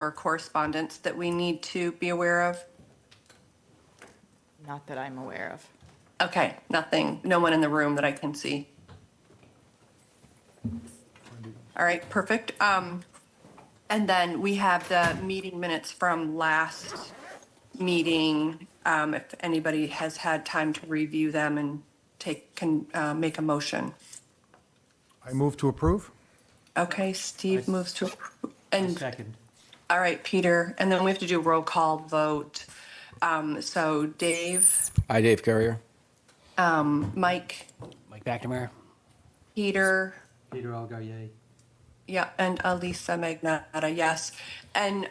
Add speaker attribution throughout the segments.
Speaker 1: or correspondence that we need to be aware of?
Speaker 2: Not that I'm aware of.
Speaker 1: Okay, nothing, no one in the room that I can see. All right, perfect. And then we have the meeting minutes from last meeting. If anybody has had time to review them and can make a motion.
Speaker 3: I move to approve?
Speaker 1: Okay, Steve moves to, and,
Speaker 4: Second.
Speaker 1: all right, Peter, and then we have to do a roll call vote. So Dave,
Speaker 5: Hi, Dave Courier.
Speaker 1: Mike,
Speaker 4: Mike McNamara.
Speaker 1: Peter,
Speaker 4: Peter Algar,
Speaker 1: yeah, and Elisa Magnata, yes. And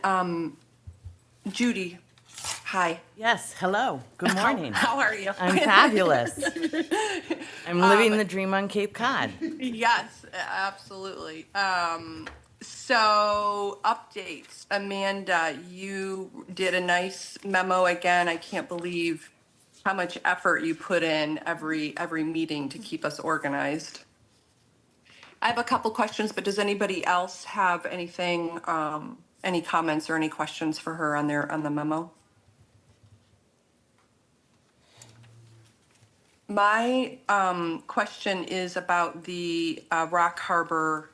Speaker 1: Judy, hi.
Speaker 2: Yes, hello, good morning.
Speaker 1: How are you?
Speaker 2: I'm fabulous. I'm living the dream on Cape Cod.
Speaker 1: Yes, absolutely. So updates, Amanda, you did a nice memo again. I can't believe how much effort you put in every meeting to keep us organized. I have a couple questions, but does anybody else have anything, any comments or any questions for her on the memo? My question is about the Rock Harbor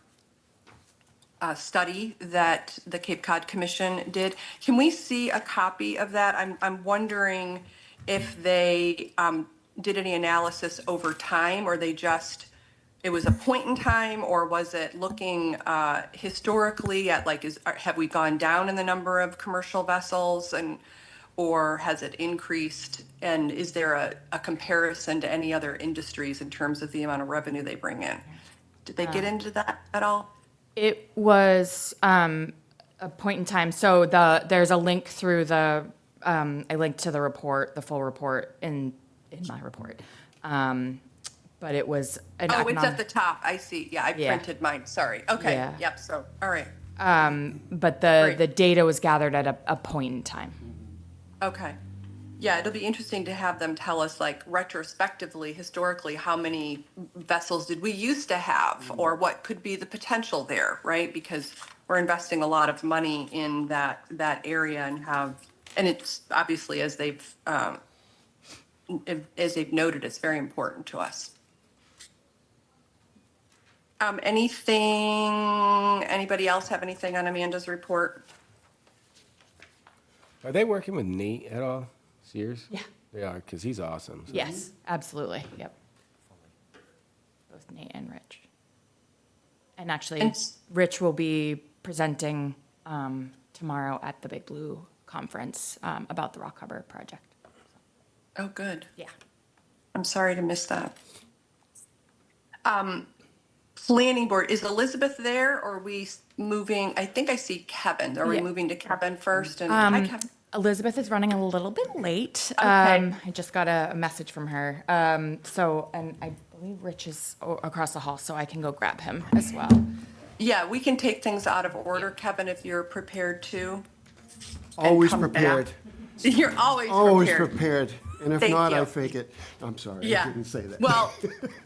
Speaker 1: study that the Cape Cod Commission did. Can we see a copy of that? I'm wondering if they did any analysis over time, or they just, it was a point in time, or was it looking historically at, like, have we gone down in the number of commercial vessels, and or has it increased? And is there a comparison to any other industries in terms of the amount of revenue they bring in? Did they get into that at all?
Speaker 2: It was a point in time, so there's a link through the, I linked to the report, the full report in my report. But it was an
Speaker 1: Oh, it's at
Speaker 2: economic,
Speaker 1: the top. I see. Yeah, I
Speaker 2: Yeah.
Speaker 1: printed mine. Sorry. Okay.
Speaker 2: Yeah.
Speaker 1: Yep. So, all right.
Speaker 2: but
Speaker 1: Great.
Speaker 2: the data was gathered at a point in time.
Speaker 1: Okay. Yeah, it'll be interesting to have them tell us, like, retrospectively, historically, how many vessels did we used to have, or what could be the potential there, right? Because we're investing a lot of money in that area and it's obviously, as they've noted, it's very important to us. Anybody else have anything on Amanda's report?
Speaker 5: Are they working with Nate at all? Sears?
Speaker 2: Yeah.
Speaker 5: They are, because he's awesome. So.
Speaker 2: Yes, absolutely, yep. Both Nate and Rich. And actually,
Speaker 1: And-
Speaker 2: Rich will be presenting tomorrow at the Big Blue Conference about the Rock Harbor project.
Speaker 1: Oh, good.
Speaker 2: Yeah.
Speaker 1: I'm sorry to miss that. Planning board, is Elizabeth there, or are we moving? I think I see Kevin. Are we
Speaker 2: Yeah.
Speaker 1: moving to Kevin first? And hi, Kevin.
Speaker 2: Elizabeth is running a little bit late.
Speaker 1: Okay.
Speaker 2: I just got a message from her. And I believe Rich is across the hall, so I can go grab him as well.
Speaker 1: Yeah, we can take things out of order, Kevin, if you're prepared to. and
Speaker 6: Always
Speaker 1: come back.
Speaker 6: prepared.
Speaker 1: You're always
Speaker 6: Always
Speaker 1: prepared.
Speaker 6: prepared. And if
Speaker 1: Thank
Speaker 6: not,
Speaker 1: you.
Speaker 6: I fake it. I'm sorry, I
Speaker 1: Yeah.
Speaker 6: didn't say that.
Speaker 1: Well,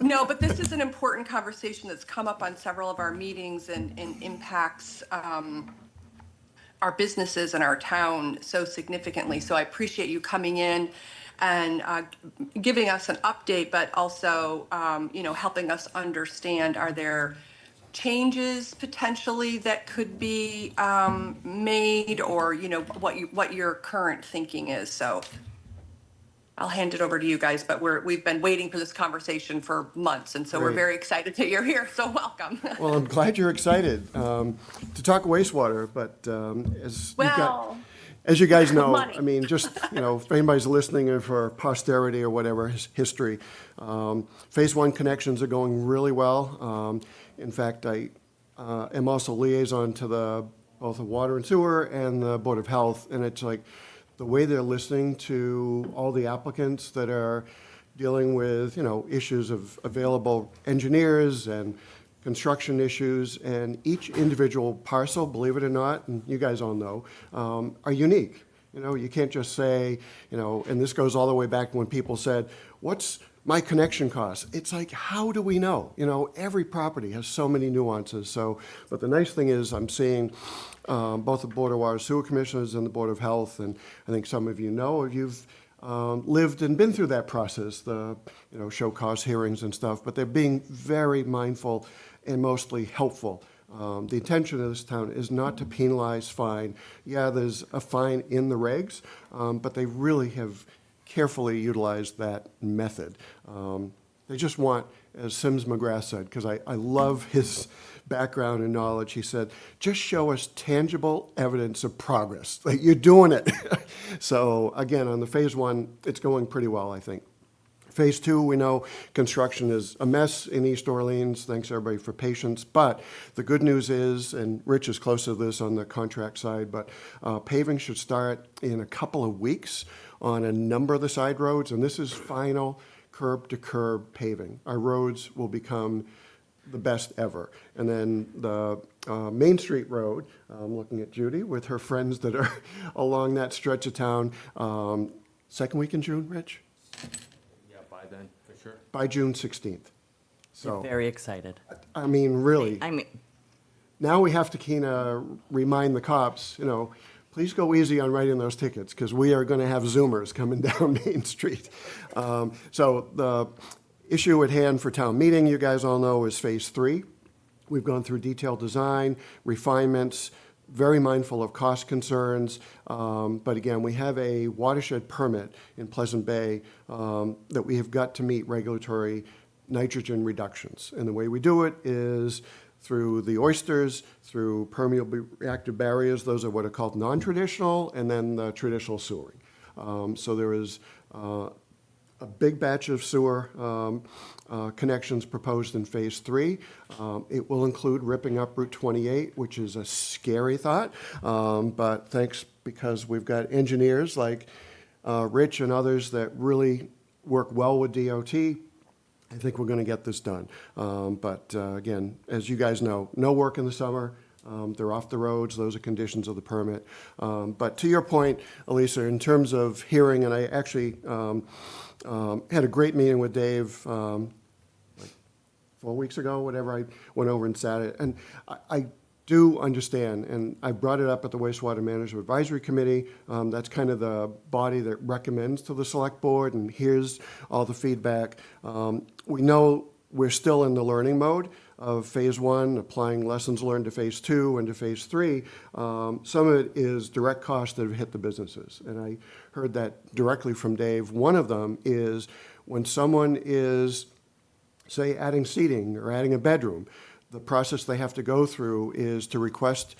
Speaker 1: no, but this is an important conversation that's come up on several of our meetings and impacts our businesses and our town so significantly. So I appreciate you coming in and giving us an update, but also, helping us understand, are there changes potentially that could be made, or, what your current thinking is. So I'll hand it over to you guys, but we've been waiting for this conversation for months, and so we're
Speaker 6: Great.
Speaker 1: very excited that you're here, so welcome.
Speaker 6: Well, I'm glad you're excited to talk wastewater, but
Speaker 1: Well,
Speaker 6: as you guys know,
Speaker 1: money.
Speaker 6: I mean, just, if anybody's listening or for posterity or whatever, history, Phase 1 connections are going really well. In fact, I am also liaison to both the Water and Sewer and the Board of Health, and it's like, the way they're listening to all the applicants that are dealing with, issues of available engineers and construction issues, and each individual parcel, believe it or not, and you guys all know, are unique. You can't just say, and this goes all the way back when people said, what's my connection costs. It's like, how do we know? You know, every property has so many nuances. So, but the nice thing is I'm seeing both the Board of Water Sewer Commissioners and the Board of Health, and I think some of you know, if you've lived and been through that process, the, you know, show cause hearings and stuff, but they're being very mindful and mostly helpful. The intention of this town is not to penalize, fine. Yeah, there's a fine in the regs, but they really have carefully utilized that method. They just want, as Sims McGrath said, because I love his background and knowledge, he said, just show us tangible evidence of progress, that you're doing it. So again, on the phase one, it's going pretty well, I think. Phase two, we know construction is a mess in East Orleans. Thanks, everybody, for patience. But the good news is, and Rich is close to this on the contract side, but paving should start in a couple of weeks on a number of the side roads, and this is final curb-to-curb paving. Our roads will become the best ever. And then the Main Street Road, I'm looking at Judy with her friends that are along that stretch of town. Second week in June, Rich?
Speaker 7: Yeah, by then, for sure.
Speaker 6: By June 16th. So,
Speaker 8: Very excited.
Speaker 6: I mean, really,
Speaker 8: I mean,
Speaker 6: now we have to kind of remind the cops, you know, please go easy on writing those tickets, because we are going to have Zoomers coming down Main Street. So the issue at hand for town meeting, you guys all know, is phase three. We've gone through detailed design, refinements, very mindful of cost concerns. But again, we have a watershed permit in Pleasant Bay that we have got to meet regulatory nitrogen reductions. And the way we do it is through the oysters, through permeable reactive barriers. Those are what are called non-traditional, and then the traditional sewering. So there is a big batch of sewer connections proposed in phase three. It will include ripping up Route 28, which is a scary thought. But thanks, because we've got engineers like Rich and others that really work well with DOT, I think we're going to get this done. But again, as you guys know, no work in the summer. They're off the roads. Those are conditions of the permit. But to your point, Elisa, in terms of hearing, and I actually had a great meeting with Dave like 4 weeks ago, whatever. I went over and sat it. And I do understand, and I brought it up at the Wastewater Management Advisory Committee. That's kind of the body that recommends to the select board and hears all the feedback. We know we're still in the learning mode of phase one, applying lessons learned to phase two and to phase three. Some of it is direct costs that have hit the businesses. And I heard that directly from Dave. One of them is when someone is, say, adding seating or adding a bedroom, the process they have to go through is to request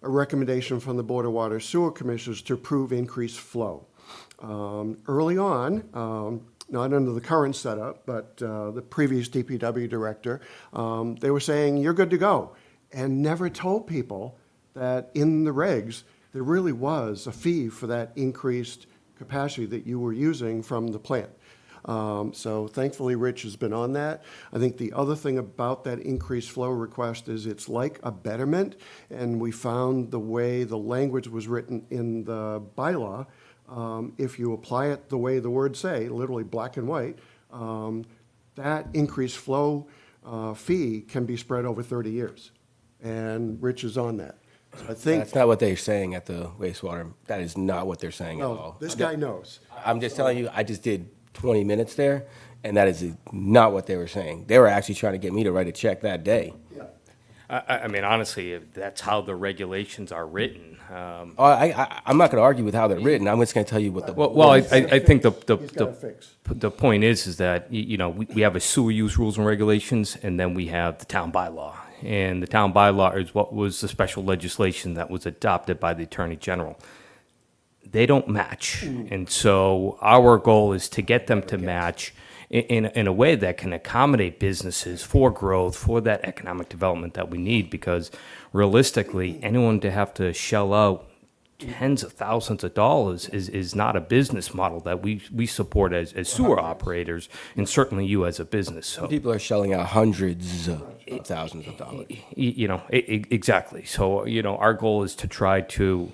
Speaker 6: a recommendation from the Board of Water Sewer Commissioners to approve increased flow. Early on, not under the current setup, but the previous DPW director, they were saying, you're good to go, and never told people that in the regs, there really was a fee for that increased capacity that you were using from the plant. So thankfully, Rich has been on that. I think the other thing about that increased flow request is it's like a betterment, and we found the way the language was written in the bylaw, if you apply it the way the words say, literally black and white, that increased flow fee can be spread over 30 years. And Rich is on that. So I think,
Speaker 5: That's not what they're saying at the wastewater. That is not what they're saying at
Speaker 6: no,
Speaker 5: all.
Speaker 6: this guy knows.
Speaker 5: I'm just telling you, I just did 20 minutes there, and that is not what they were saying. They were actually trying to get me to write a check that day.
Speaker 6: Yeah.
Speaker 7: I mean, honestly, if that's how the regulations are written.
Speaker 5: I'm not going to argue with how they're written. I'm just going to tell you what the.
Speaker 7: Well, I think
Speaker 6: He's got a fix.
Speaker 7: the point is that, you know, we have a sewer use rules and regulations, and then we have the town bylaw. And the town bylaw is what was the special legislation that was adopted by the Attorney General. They don't match. And so our goal is to get them to match in a way that can accommodate businesses for growth, for that economic development that we need, because realistically, anyone to have to shell out tens of thousands of dollars is not a business model that we support as sewer operators, and certainly you as a business. So,
Speaker 5: People are shelling out hundreds of thousands of dollars.
Speaker 7: you know, exactly. So, you know, our goal is to try to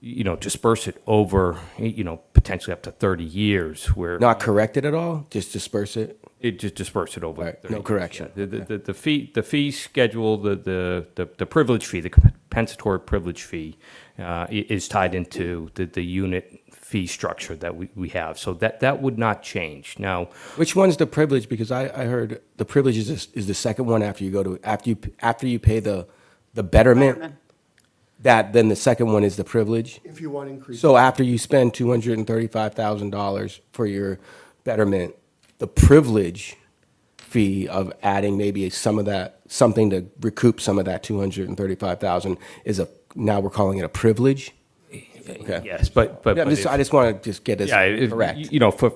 Speaker 7: disperse it over, potentially up to 30 years where.
Speaker 5: Not correct it at all, just disperse it?
Speaker 7: It just disperse it over.
Speaker 5: Right,
Speaker 7: 30
Speaker 5: no
Speaker 7: years,
Speaker 5: correction.
Speaker 7: yeah. The fee schedule, the privilege fee, the compensatory privilege fee, is tied into the unit fee structure that we have. So that would not change. Now,
Speaker 5: Which one's the privilege? Because I heard the privilege is the second one after you go to, after you pay the betterment. Then the second one is the privilege.
Speaker 6: If you want increase.
Speaker 5: So after you spend $235,000 for your betterment, the privilege fee of adding maybe some of that, something to recoup some of that 235,000 now we're calling it a privilege? Okay.
Speaker 7: yes, but.
Speaker 5: Yeah,
Speaker 7: but
Speaker 5: I just want to just get this
Speaker 7: Yeah,
Speaker 5: correct.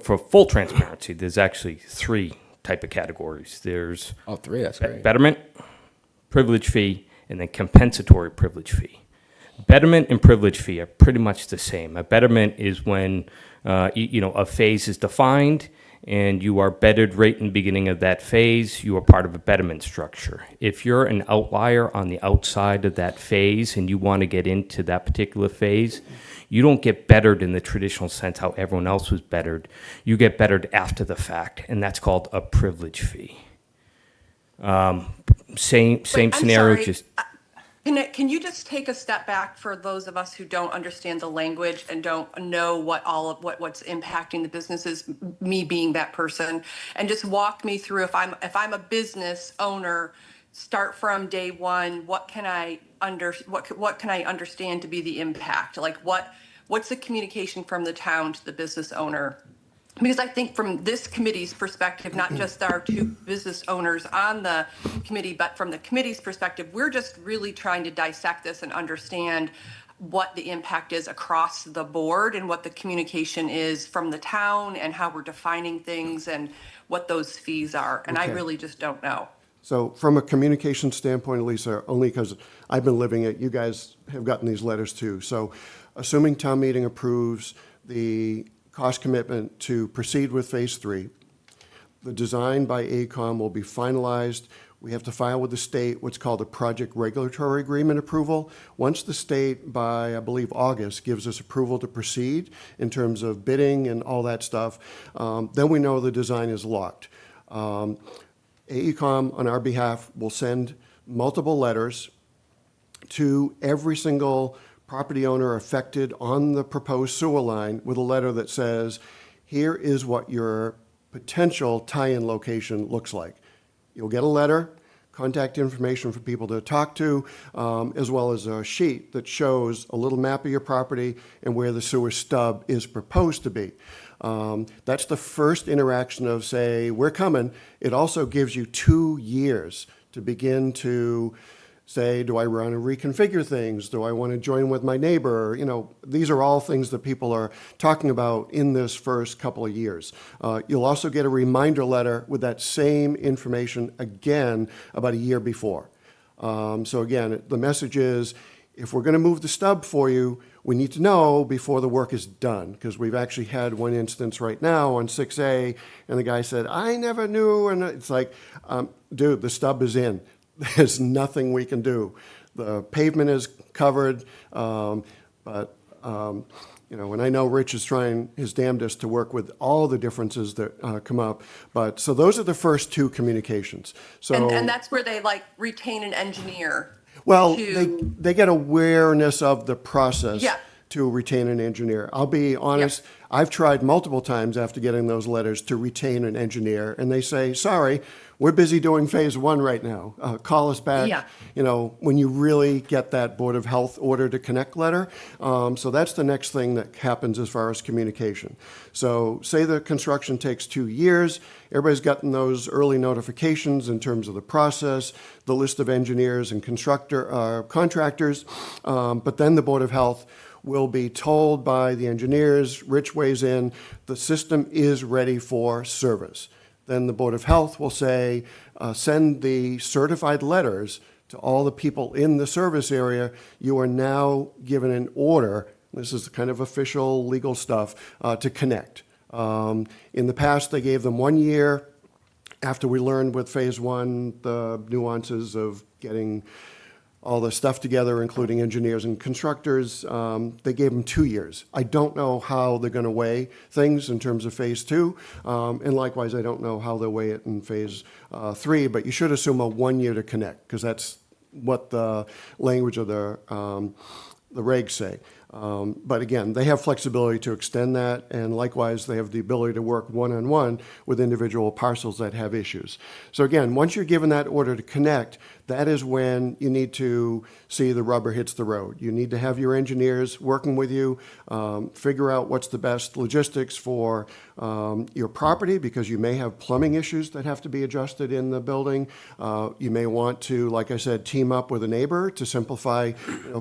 Speaker 7: for full transparency, there's actually three type of categories. There's
Speaker 5: All three, that's great.
Speaker 7: betterment, privilege fee, and then compensatory privilege fee. Betterment and privilege fee are pretty much the same. A betterment is when a phase is defined and you are bettered right in the beginning of that phase. You are part of a betterment structure. If you're an outlier on the outside of that phase and you want to get into that particular phase, you don't get bettered in the traditional sense how everyone else was bettered. You get bettered after the fact, and that's called a privilege fee. Same
Speaker 1: Wait, I'm
Speaker 7: scenario,
Speaker 1: sorry.
Speaker 7: just.
Speaker 1: Can you just take a step back for those of us who don't understand the language and don't know what's impacting the businesses, me being that person, and just walk me through if I'm a business owner, start from day one, what can I understand to be the impact? Like what's the communication from the town to the business owner? Because I think from this committee's perspective, not just our two business owners on the committee, but from the committee's perspective, we're just really trying to dissect this and understand what the impact is across the board and what the communication is from the town and how we're defining things and what those fees are. And I
Speaker 6: Okay.
Speaker 1: really just don't know.
Speaker 6: So from a communication standpoint, Lisa, only because I've been living it, you guys have gotten these letters too. So assuming town meeting approves the cost commitment to proceed with Phase 3, the design by AECOM will be finalized. We have to file with the state what's called a project regulatory agreement approval. Once the state, by I believe August, gives us approval to proceed in terms of bidding and all that stuff, then we know the design is locked. AECOM, on our behalf, will send multiple letters to every single property owner affected on the proposed sewer line with a letter that says, here is what your potential tie-in location looks like. You'll get a letter, contact information for people to talk to, as well as a sheet that shows a little map of your property and where the sewer stub is proposed to be. That's the first interaction of, say, we're coming. It also gives you 2 years to begin to say, do I want to reconfigure things? Do I want to join with my neighbor? These are all things that people are talking about in this first couple of years. You'll also get a reminder letter with that same information again about a year before. So again, the message is, if we're going to move the stub for you, we need to know before the work is done, because we've actually had one instance right now on 6A, and the guy said, I never knew, and it's like, dude, the stub is in. There's nothing we can do. The pavement is covered, and I know Rich is trying his damnedest to work with all the differences that come up. But so those are the first two communications. So
Speaker 1: And that's where they retain an engineer.
Speaker 6: well,
Speaker 1: to-
Speaker 6: they get awareness of the process
Speaker 1: Yeah.
Speaker 6: to retain an engineer. I'll be honest, I've tried multiple times after getting those letters to retain an engineer, and they say, sorry, we're busy doing Phase 1 right now. Call us back,
Speaker 1: Yeah.
Speaker 6: when you really get that Board of Health order to connect letter. So that's the next thing that happens as far as communication. So say the construction takes 2 years, everybody's gotten those early notifications in terms of the process, the list of engineers and contractors, but then the Board of Health will be told by the engineers, Rich weighs in, the system is ready for service. Then the Board of Health will say, send the certified letters to all the people in the service area. You are now given an order, this is kind of official legal stuff, to connect. In the past, they gave them 1 year. After we learned with Phase 1 the nuances of getting all the stuff together, including engineers and constructors. They gave them 2 years. I don't know how they're going to weigh things in terms of phase two, and likewise, I don't know how they'll weigh it in phase three, but you should assume a 1 year to connect, because that's what the language of the regs say. But again, they have flexibility to extend that, and likewise, they have the ability to work one-on-one with individual parcels that have issues. So again, once you're given that order to connect, that is when you need to see the rubber hits the road. You need to have your engineers working with you, figure out what's the best logistics for your property, because you may have plumbing issues that have to be adjusted in the building. You may want to, like I said, team up with a neighbor to simplify,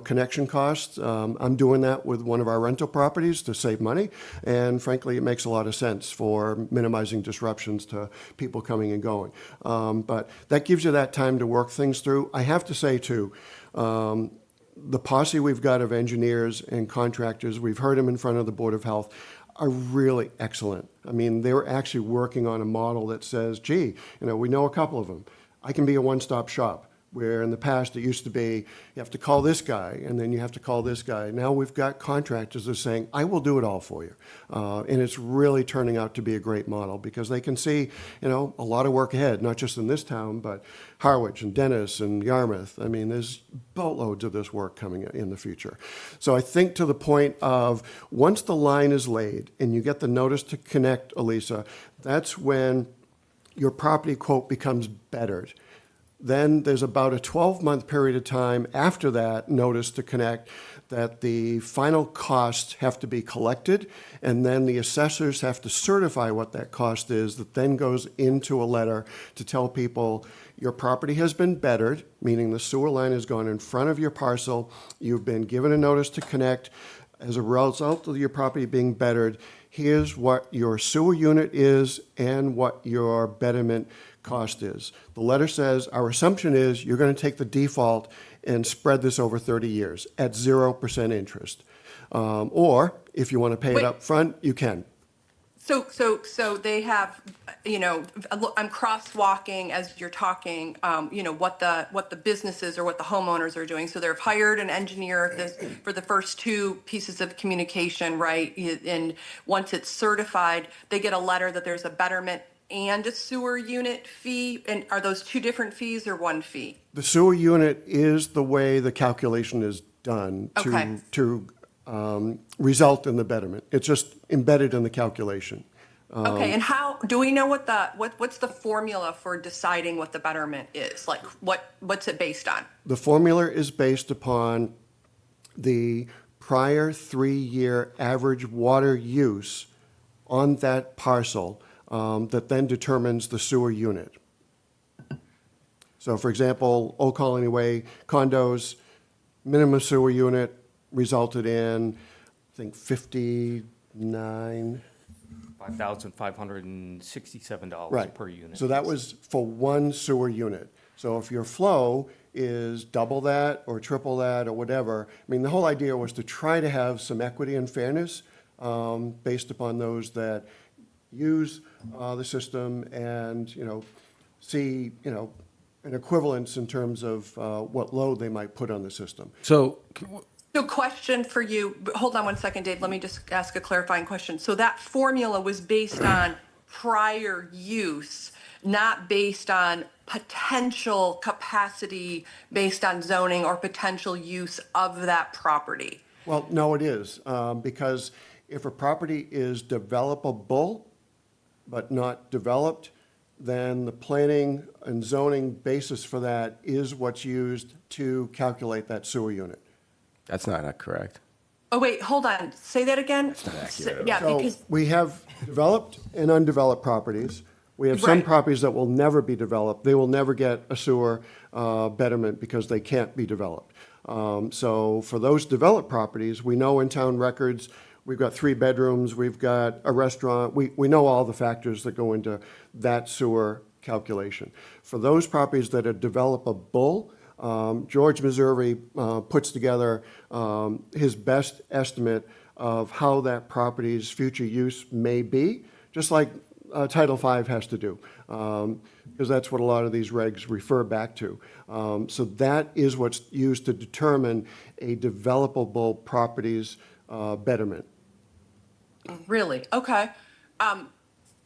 Speaker 6: connection costs. I'm doing that with one of our rental properties to save money, and frankly, it makes a lot of sense for minimizing disruptions to people coming and going. But that gives you that time to work things through. I have to say, too, the posse we've got of engineers and contractors, we've heard them in front of the Board of Health, are really excellent. I mean, they're actually working on a model that says, gee, we know a couple of them. I can be a one-stop shop, where in the past it used to be, you have to call this guy, and then you have to call this guy. Now we've got contractors that are saying, I will do it all for you. And it's really turning out to be a great model, because they can see, a lot of work ahead, not just in this town, but Harwich and Dennis and Yarmouth. I mean, there's boatloads of this work coming in the future. So I think to the point of, once the line is laid and you get the notice to connect, Elisa, that's when your property quote becomes bettered. Then there's about a 12-month period of time after that notice to connect that the final costs have to be collected, and then the assessors have to certify what that cost is. That then goes into a letter to tell people your property has been bettered, meaning the sewer line has gone in front of your parcel. You've been given a notice to connect. As a result of your property being bettered, here's what your sewer unit is and what your betterment cost is. The letter says, our assumption is you're going to take the default and spread this over 30 years at 0% interest. Or if you want to pay it
Speaker 1: Wait.
Speaker 6: up front, you can.
Speaker 1: So they have, I'm crosswalking as you're talking, what the businesses or what the homeowners are doing. So they've hired an engineer for the first two pieces of communication, right? And once it's certified, they get a letter that there's a betterment and a sewer unit fee. And are those two different fees or one fee?
Speaker 6: The sewer unit is the way the calculation is done
Speaker 1: Okay.
Speaker 6: to result in the betterment. It's just embedded in the calculation.
Speaker 1: Okay, and how, do we know what's the formula for deciding what the betterment is? Like, what's it based on?
Speaker 6: The formula is based upon the prior 3-year average water use on that parcel that then determines the sewer unit. So for example, Old Colony Way condos, minimum sewer unit resulted in, I think, 59.
Speaker 7: $5,567
Speaker 6: Right.
Speaker 7: per unit.
Speaker 6: So that was for one sewer unit. So if your flow is double that or triple that or whatever, I mean, the whole idea was to try to have some equity and fairness based upon those that use the system and, see, an equivalence in terms of what load they might put on the system.
Speaker 5: So,
Speaker 1: So question for you, hold on one second, Dave, let me just ask a clarifying question. So that formula was based on prior use, not based on potential capacity based on zoning or potential use of that property?
Speaker 6: Well, no, it is, because if a property is developable but not developed, then the planning and zoning basis for that is what's used to calculate that sewer unit.
Speaker 5: that's not correct.
Speaker 1: Oh, wait, hold on, say that again?
Speaker 5: not accurate at
Speaker 1: Yeah,
Speaker 6: So
Speaker 1: because,
Speaker 6: we have developed and undeveloped properties. We have some
Speaker 1: Right.
Speaker 6: properties that will never be developed. They will never get a sewer betterment because they can't be developed. So for those developed properties, we know in town records, we've got 3 bedrooms, we've got a restaurant. We know all the factors that go into that sewer calculation. For those properties that are developable, George Missouri puts together his best estimate of how that property's future use may be, just like Title V has to do, because that's what a lot of these regs refer back to. So that is what's used to determine a developable property's betterment.
Speaker 1: Really? Okay.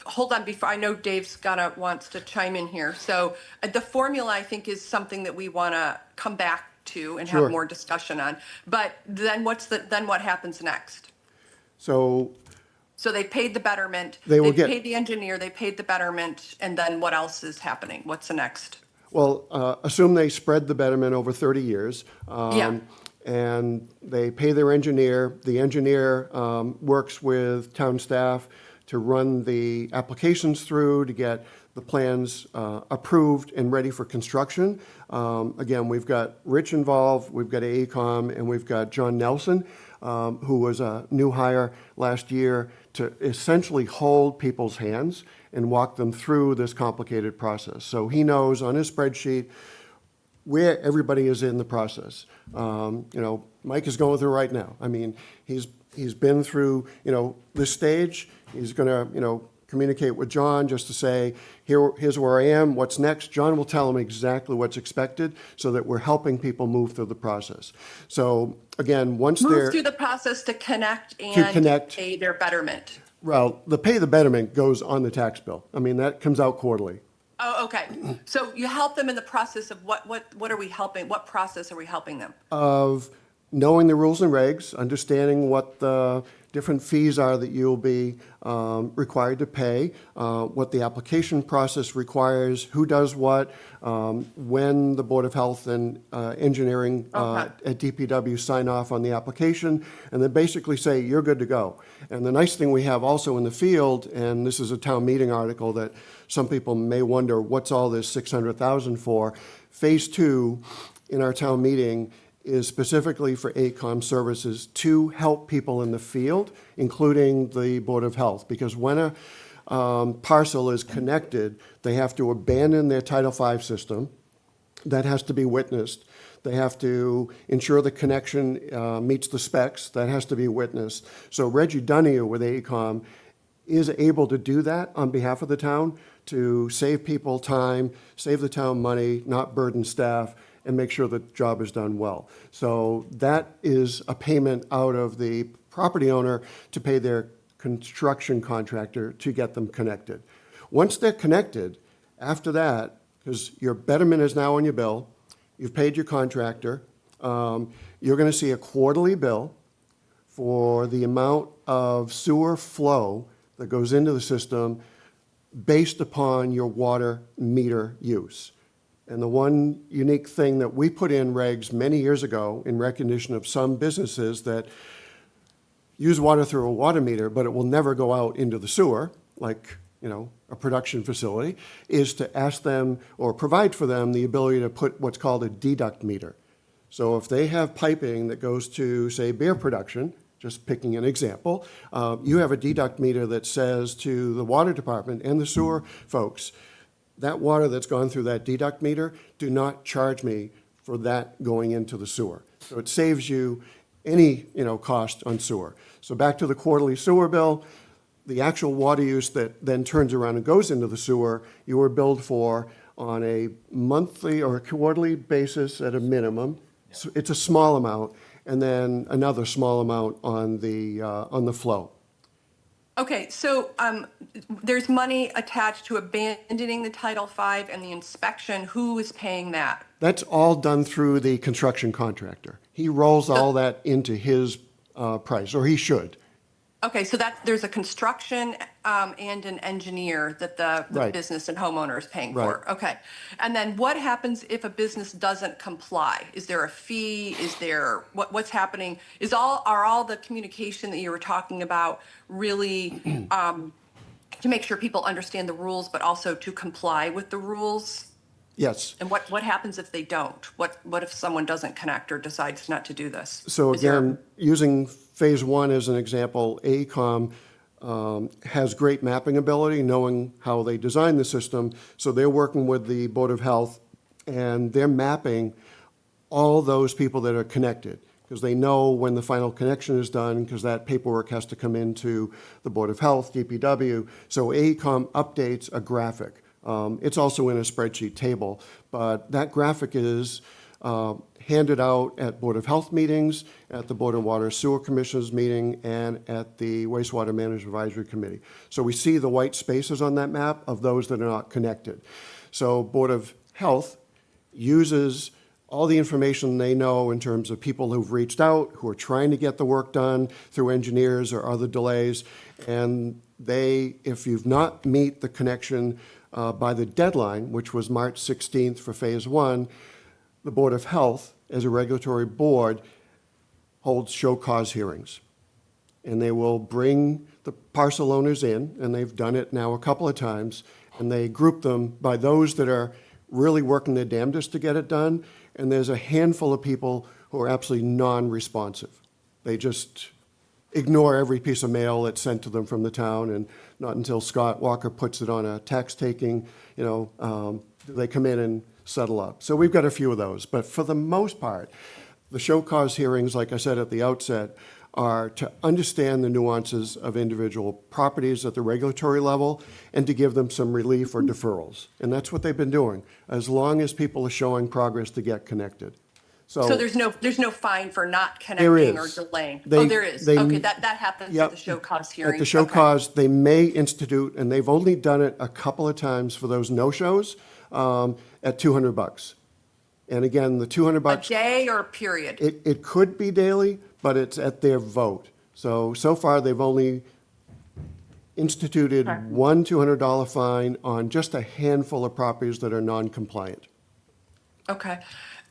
Speaker 1: Hold on, before, I know Dave's wants to chime in here. So the formula, I think, is something that we want to come back to and
Speaker 6: Sure.
Speaker 1: have more discussion on. But then then what happens next?
Speaker 6: So
Speaker 1: So they paid the betterment.
Speaker 6: They will get-
Speaker 1: paid the engineer, they paid the betterment, and then what else is happening? What's the next?
Speaker 6: Well, assume they spread the betterment over 30 years.
Speaker 1: Yeah.
Speaker 6: And they pay their engineer. The engineer works with town staff to run the applications through, to get the plans approved and ready for construction. Again, we've got Rich involved, we've got AECom, and we've got John Nelson, who was a new hire last year to essentially hold people's hands and walk them through this complicated process. So he knows on his spreadsheet where everybody is in the process. Mike is going through right now. I mean, he's been through, this stage. He's going to, communicate with John just to say, here's where I am, what's next. John will tell him exactly what's expected so that we're helping people move through the process. So again, once they're,
Speaker 1: Move through the process to connect and
Speaker 6: connect.
Speaker 1: pay their betterment.
Speaker 6: well, the pay the betterment goes on the tax bill. I mean, that comes out quarterly.
Speaker 1: Oh, okay. So you help them in the process of what are we helping? What process are we helping them?
Speaker 6: Of knowing the rules and regs, understanding what the different fees are that you'll be required to pay, what the application process requires, who does what, when the Board of Health and Engineering
Speaker 1: Okay.
Speaker 6: at DPW sign off on the application, and then basically say, you're good to go. And the nice thing we have also in the field, and this is a town meeting article that some people may wonder, what's all this 600,000 for? Phase 2 in our town meeting is specifically for AECom services to help people in the field, including the Board of Health. Because when a parcel is connected, they have to abandon their Title V system. That has to be witnessed. They have to ensure the connection meets the specs. That has to be witnessed. So Reggie Dunnier with AECom is able to do that on behalf of the town to save people time, save the town money, not burden staff, and make sure the job is done well. So that is a payment out of the property owner to pay their construction contractor to get them connected. Once they're connected, after that, because your betterment is now on your bill, you've paid your contractor, you're going to see a quarterly bill for the amount of sewer flow that goes into the system based upon your water meter use. And the one unique thing that we put in regs many years ago in recognition of some businesses that use water through a water meter, but it will never go out into the sewer, like, a production facility, is to ask them or provide for them the ability to put what's called a deduct meter. So if they have piping that goes to, say, beer production, just picking an example, you have a deduct meter that says to the water department and the sewer folks, that water that's gone through that deduct meter, do not charge me for that going into the sewer. So it saves you any, cost on sewer. So back to the quarterly sewer bill, the actual water use that then turns around and goes into the sewer, you are billed for on a monthly or a quarterly basis at a minimum. So it's a small amount, and then another small amount on the flow.
Speaker 1: Okay, so there's money attached to abandoning the Title V and the inspection. Who is paying that?
Speaker 6: That's all done through the construction contractor. He rolls all that into his price, or he should.
Speaker 1: Okay, so there's a construction and an engineer that the
Speaker 6: Right.
Speaker 1: business and homeowner is paying
Speaker 6: Right.
Speaker 1: for. Okay, and then what happens if a business doesn't comply? Is there a fee? Is there what's happening? Are all the communication that you were talking about really to make sure people understand the rules, but also to comply with the rules?
Speaker 6: Yes.
Speaker 1: And what happens if they don't? What if someone doesn't connect or decides not to do this?
Speaker 6: So
Speaker 1: Is there-
Speaker 6: again, using phase 1 as an example, AECom has great mapping ability, knowing how they design the system. So they're working with the Board of Health, and they're mapping all those people that are connected. because they know when the final connection is done, because that paperwork has to come into the Board of Health, DPW. So AECom updates a graphic. It's also in a spreadsheet table, but that graphic is handed out at Board of Health meetings, at the Board of Water Sewer Commissioners meeting, and at the Wastewater Management Advisory Committee. So we see the white spaces on that map of those that are not connected. So Board of Health uses all the information they know in terms of people who've reached out, who are trying to get the work done through engineers or other delays, and they, if you've not meet the connection by the deadline, which was March 16th for Phase 1, the Board of Health, as a regulatory board, holds show cause hearings. And they will bring the parcel owners in, and they've done it now a couple of times, and they group them by those that are really working their damnedest to get it done, and there's a handful of people who are absolutely non-responsive. They just ignore every piece of mail that's sent to them from the town, and not until Scott Walker puts it on a tax taking, do they come in and settle up. So we've got a few of those, but for the most part, the show cause hearings, like I said at the outset, are to understand the nuances of individual properties at the regulatory level and to give them some relief or deferrals. And that's what they've been doing, as long as people are showing progress to get connected.
Speaker 1: So there's no fine for not
Speaker 6: There
Speaker 1: connecting or
Speaker 6: is.
Speaker 1: delaying?
Speaker 6: They-
Speaker 1: Oh, there is.
Speaker 6: they-
Speaker 1: Okay, that happens
Speaker 6: Yep.
Speaker 1: at the show cause hearing.
Speaker 6: At the show
Speaker 1: Okay.
Speaker 6: cause, they may institute, and they've only done it a couple of times for those no-shows, at $200. And again, the
Speaker 1: A
Speaker 6: $200,
Speaker 1: day or a period?
Speaker 6: it could be daily, but it's at their vote. So far, they've only instituted one $200 fine on just a handful of properties that are non-compliant.
Speaker 1: Okay.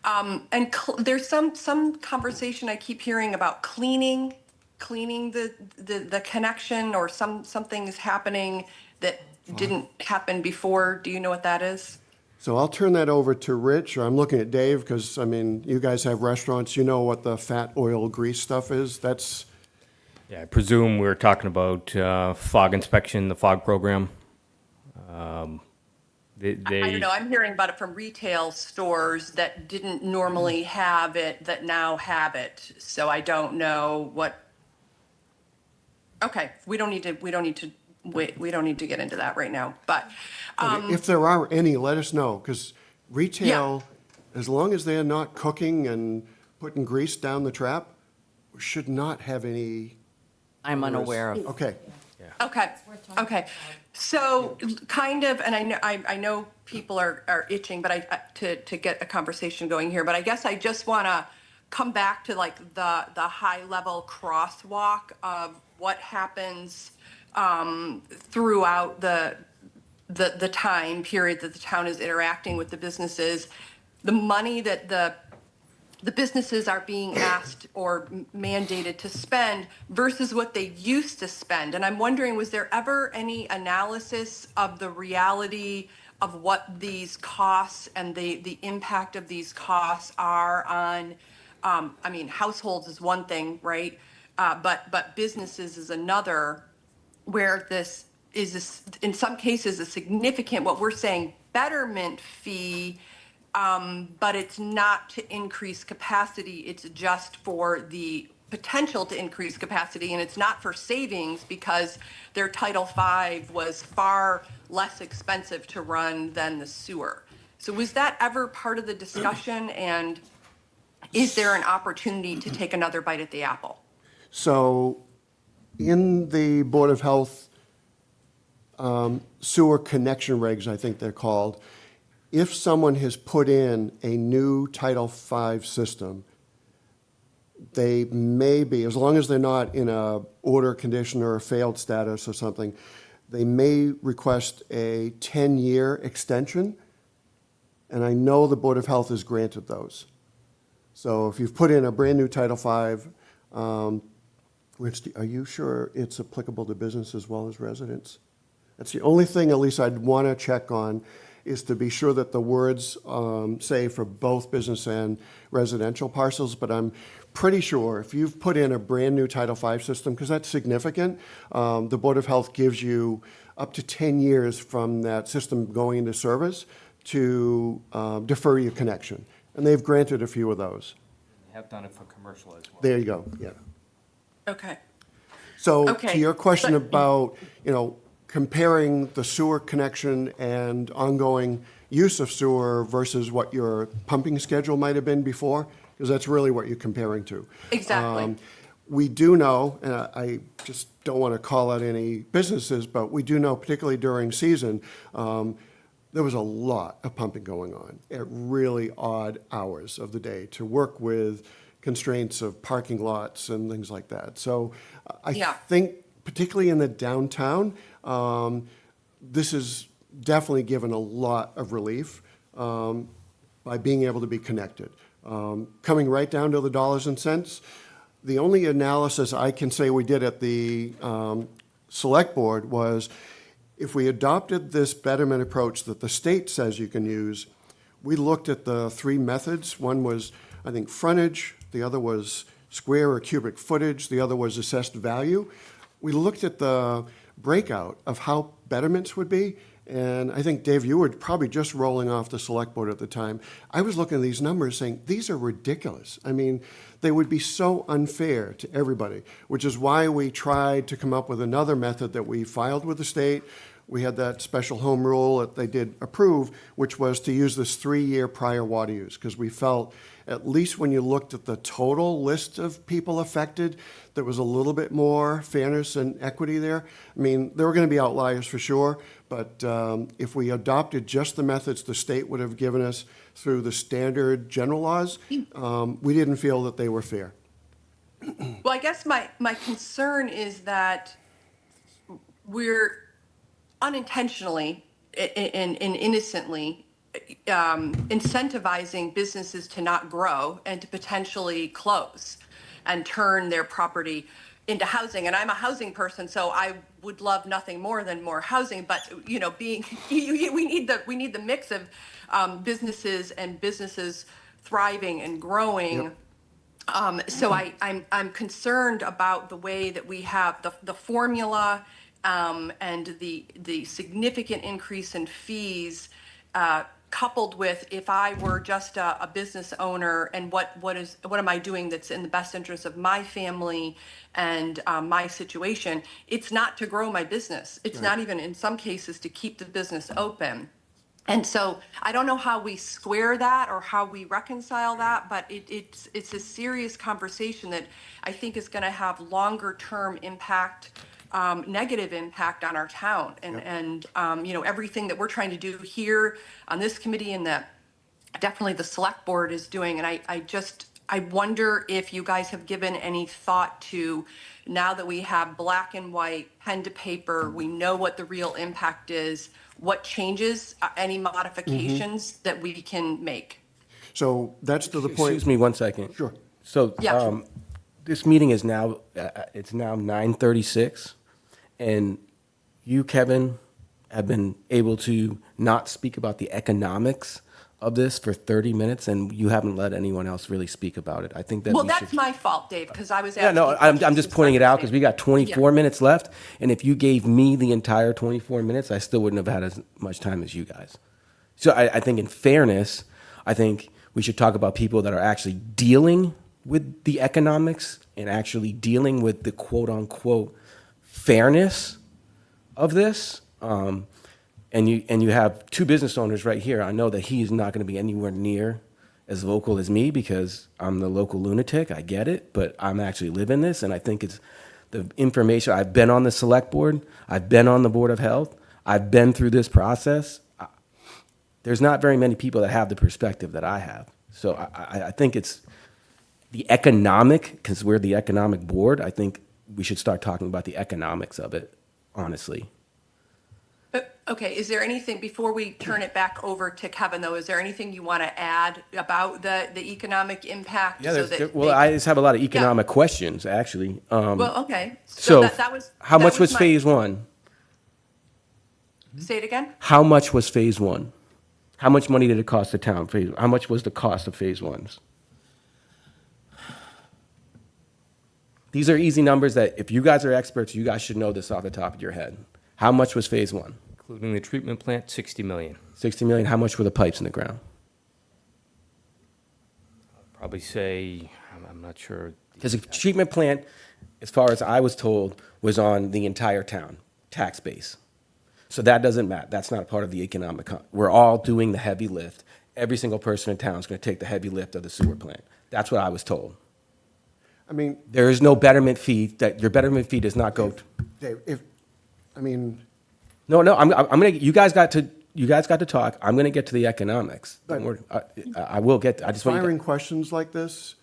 Speaker 1: And there's some conversation I keep hearing about cleaning the connection, or something is happening that didn't happen before. Do you know what that is?
Speaker 6: So I'll turn that over to Rich, or I'm looking at Dave, because, you guys have restaurants, you know what the fat, oil, grease stuff is? That's,
Speaker 7: Yeah, I presume we're talking about fog inspection, the fog program.
Speaker 1: I don't know. I'm hearing about it from retail stores that didn't normally have it, that now have it. So I don't know what. Okay, we don't need to wait. We don't need to get into that right now. But
Speaker 6: if there are any, let us know, because retail, as long as they're not cooking and putting grease down the trap, should not have any.
Speaker 8: I'm unaware of.
Speaker 6: Okay.
Speaker 1: Okay. So kind of, and I know people are itching, but to get a conversation going here, but I guess I just want to come back to like the high level crosswalk of what happens throughout the time period that the town is interacting with the businesses, the money that the businesses are being asked or mandated to spend versus what they used to spend. And I'm wondering, was there ever any analysis of the reality of what these costs and the impact of these costs are on, households is one thing, right? But businesses is another, where this is, in some cases, a significant, what we're saying, betterment fee, but it's not to increase capacity, it's just for the potential to increase capacity, and it's not for savings because their Title V was far less expensive to run than the sewer. So was that ever part of the discussion, and is there an opportunity to take another bite at the apple?
Speaker 6: So in the Board of Health sewer connection regs, I think they're called, if someone has put in a new Title V system, they may be, as long as they're not in a order condition or a failed status or something, they may request a 10-year extension. And I know the Board of Health has granted those. So if you've put in a brand-new Title V, Rich, are you sure it's applicable to business as well as residents? That's the only thing, at least I'd want to check on, is to be sure that the words say for both business and residential parcels, but I'm pretty sure if you've put in a brand-new Title V system, because that's significant, the Board of Health gives you up to 10 years from that system going into service to defer your connection. And they've granted a few of those.
Speaker 7: have done it for commercial as well.
Speaker 6: There you go, yeah.
Speaker 1: Okay.
Speaker 6: So to
Speaker 1: Okay,
Speaker 6: your question
Speaker 1: but-
Speaker 6: about, comparing the sewer connection and ongoing use of sewer versus what your pumping schedule might have been before, because that's really what you're comparing to.
Speaker 1: Exactly.
Speaker 6: We do know, and I just don't want to call out any businesses, but we do know, particularly during season, there was a lot of pumping going on at really odd hours of the day to work with constraints of parking lots and things like that. So I
Speaker 1: Yeah.
Speaker 6: think, particularly in the downtown, this has definitely given a lot of relief by being able to be connected. Coming right down to the dollars and cents, the only analysis I can say we did at the select board was if we adopted this betterment approach that the state says you can use, we looked at the three methods. One was, I think, frontage, the other was square or cubic footage, the other was assessed value. We looked at the breakout of how betterments would be, and I think, Dave, you were probably just rolling off the select board at the time. I was looking at these numbers saying, these are ridiculous. I mean, they would be so unfair to everybody, which is why we tried to come up with another method that we filed with the state. We had that special home rule that they did approve, which was to use this 3-year prior water use, because we felt, at least when you looked at the total list of people affected, there was a little bit more fairness and equity there. I mean, there were going to be outliers for sure, but if we adopted just the methods the state would have given us through the standard general laws, we didn't feel that they were fair.
Speaker 1: Well, I guess my concern is that we're unintentionally and innocently incentivizing businesses to not grow and to potentially close and turn their property into housing. And I'm a housing person, so I would love nothing more than more housing. But we need the mix of businesses and businesses thriving and growing. So I'm concerned about the way that we have the formula and the significant increase in fees coupled with if I were just a business owner and what am I doing that's in the best interest of my family and my situation. It's not to grow my business. It's not even in some cases to keep the business open. And so I don't know how we square that or how we reconcile that, but it's a serious conversation that I think is going to have longer term impact, negative impact on our town and everything that we're trying to do here on this committee and that definitely the select board is doing. And I wonder if you guys have given any thought to, now that we have black and white, pen to paper, we know what the real impact is, what changes, any modifications that we can make.
Speaker 6: So that's to the point.
Speaker 5: Excuse me 1 second.
Speaker 6: Sure.
Speaker 5: So,
Speaker 1: Yeah.
Speaker 5: this meeting is now, it's now 9:36, and you, Kevin, have been able to not speak about the economics of this for 30 minutes, and you haven't let anyone else really speak about it. I think that
Speaker 1: Well,
Speaker 5: we
Speaker 1: that's
Speaker 5: should.
Speaker 1: my fault, Dave, because I was
Speaker 5: Yeah,
Speaker 1: asking.
Speaker 5: no, I'm just pointing it out because we got 24
Speaker 1: Yeah.
Speaker 5: minutes left, and if you gave me the entire 24 minutes, I still wouldn't have had as much time as you guys. So I think in fairness, I think we should talk about people that are actually dealing with the economics and actually dealing with the quote-unquote fairness of this. And you have two business owners right here. I know that he's not going to be anywhere near as vocal as me because I'm the local lunatic. I get it, but I'm actually living this, and I think it's the information. I've been on the select board. I've been on the board of health. I've been through this process. There's not very many people that have the perspective that I have. So I think it's the economic, because we're the economic board. I think we should start talking about the economics of it, honestly.
Speaker 1: Okay, is there anything, before we turn it back over to Kevin, though, is there anything you want to add about the economic impact?
Speaker 5: Yeah,
Speaker 1: so that
Speaker 5: well,
Speaker 1: they-
Speaker 5: I just have a lot of economic questions, actually.
Speaker 1: Well, okay.
Speaker 5: So,
Speaker 1: that was.
Speaker 5: how
Speaker 1: that
Speaker 5: much was
Speaker 1: my-
Speaker 5: phase one?
Speaker 1: Say it again?
Speaker 5: How much was phase one? How much money did it cost the town? How much was the cost of phase ones? These are easy numbers that if you guys are experts, you guys should know this off the top of your head. How much was phase one?
Speaker 7: Including the treatment plant, 60 million.
Speaker 5: 60 million. How much were the pipes in the ground?
Speaker 7: Probably say, I'm not sure.
Speaker 5: Because the treatment plant, as far as I was told, was on the entire town, tax base. So that doesn't matter. That's not a part of the economic, we're all doing the heavy lift. Every single person in town is going to take the heavy lift of the sewer plant. That's what I was told.
Speaker 6: I mean,
Speaker 5: There is no betterment fee, that your betterment fee does not go,
Speaker 6: Dave, I mean,
Speaker 5: no, I'm gonna, you guys got to talk. I'm gonna get to the economics. Don't worry. I will get, I just want you
Speaker 6: firing
Speaker 5: to,
Speaker 6: questions like this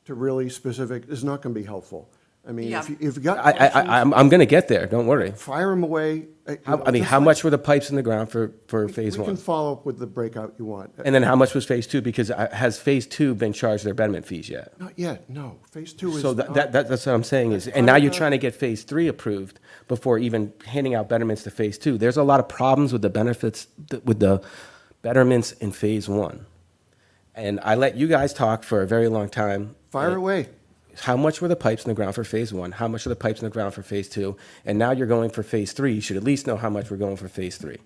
Speaker 6: to really specific is not going to be helpful. I mean,
Speaker 1: Yeah.
Speaker 6: if you've got
Speaker 5: I,
Speaker 6: questions,
Speaker 5: I'm gonna get there. Don't worry.
Speaker 6: fire them away.
Speaker 5: I mean, how much were the pipes in the ground for phase
Speaker 6: We can
Speaker 5: one?
Speaker 6: follow up with the breakout you want.
Speaker 5: And then how much was phase two? Because has phase two been charged their betterment fees yet?
Speaker 6: Not yet, no. Phase two is
Speaker 5: So
Speaker 6: not.
Speaker 5: that's what I'm saying is, and now you're trying to get phase three approved before even handing out betterments to phase two. There's a lot of problems with the benefits, with the betterments in phase one. And I let you guys talk for a very long time.
Speaker 6: Fire away.
Speaker 5: How much were the pipes in the ground for phase one? How much are the pipes in the ground for phase two? And now you're going for phase three. You should at least know how much we're going for phase three.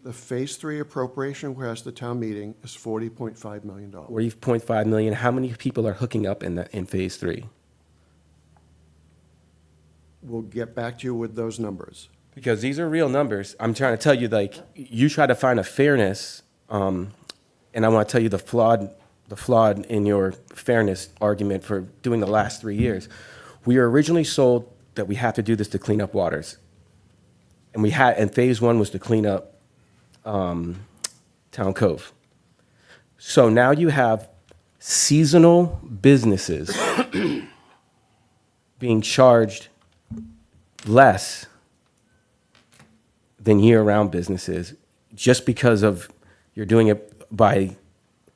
Speaker 6: The phase three appropriation request at town meeting is $40.5 million.
Speaker 5: 40.5 million. How many people are hooking up in phase three?
Speaker 6: We'll get back to you with those numbers.
Speaker 5: Because these are real numbers. I'm trying to tell you, like, you try to find a fairness, and I want to tell you the flawed in your fairness argument for doing the last 3 years. We were originally sold that we have to do this to clean up waters. And phase one was to clean up Town Cove. So now you have seasonal businesses being charged less than year-round businesses just because of you're doing it by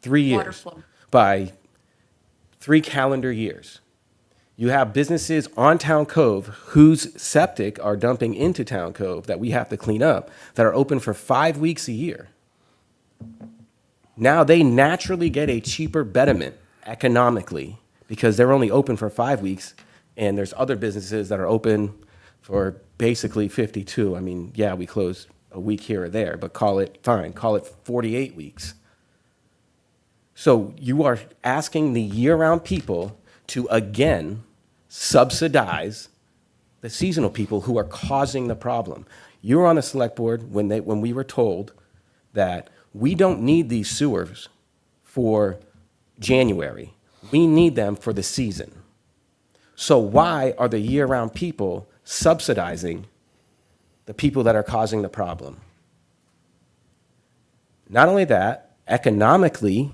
Speaker 5: 3 years.
Speaker 1: Water flow.
Speaker 5: By 3 calendar years. You have businesses on Town Cove whose septic are dumping into Town Cove that we have to clean up that are open for 5 weeks a year. Now they naturally get a cheaper betterment economically because they're only open for 5 weeks, and there's other businesses that are open for basically 52. I mean, yeah, we close a week here or there, but call it 48 weeks. So you are asking the year-round people to again subsidize the seasonal people who are causing the problem. You were on the select board when we were told that we don't need these sewers for January. We need them for the season. So why are the year-round people subsidizing the people that are causing the problem? Not only that, economically,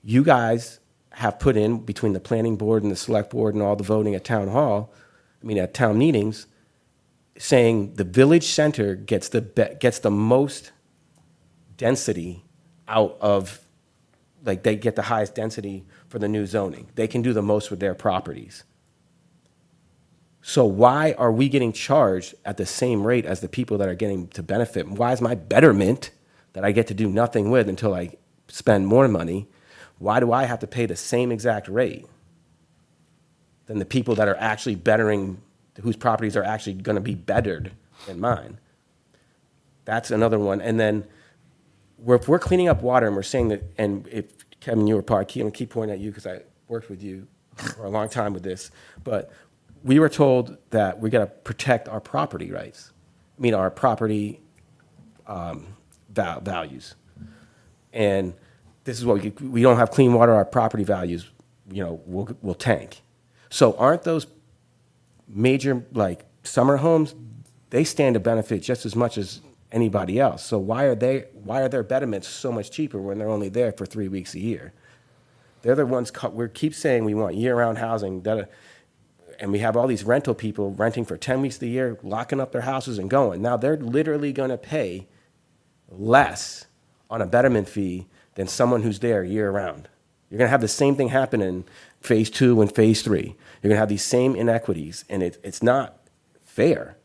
Speaker 5: you guys have put in between the planning board and the select board and all the voting at town hall, at town meetings, saying the village center gets the most density out of, like, they get the highest density for the new zoning. They can do the most with their properties. So why are we getting charged at the same rate as the people that are getting to benefit? Why is my betterment that I get to do nothing with until I spend more money, why do I have to pay the same exact rate than the people that are actually bettering, whose properties are actually going to be bettered than mine? That's another one. And then if we're cleaning up water and we're saying that, and if Kevin, you were part, I'm going to keep pointing at you because I worked with you for a long time with this, but we were told that we got to protect our property rights, our property values. And this is what we don't have clean water, our property values, will tank. So aren't those major, like, summer homes, they stand to benefit just as much as anybody else. So why are their betterments so much cheaper when they're only there for 3 weeks a year? They're the ones, we keep saying we want year-round housing, and we have all these rental people renting for 10 weeks a year, locking up their houses and going. Now they're literally going to pay less on a betterment fee than someone who's there year-round. You're going to have the same thing happen in phase 2 and phase 3. You're going to have these same inequities, and it's not fair.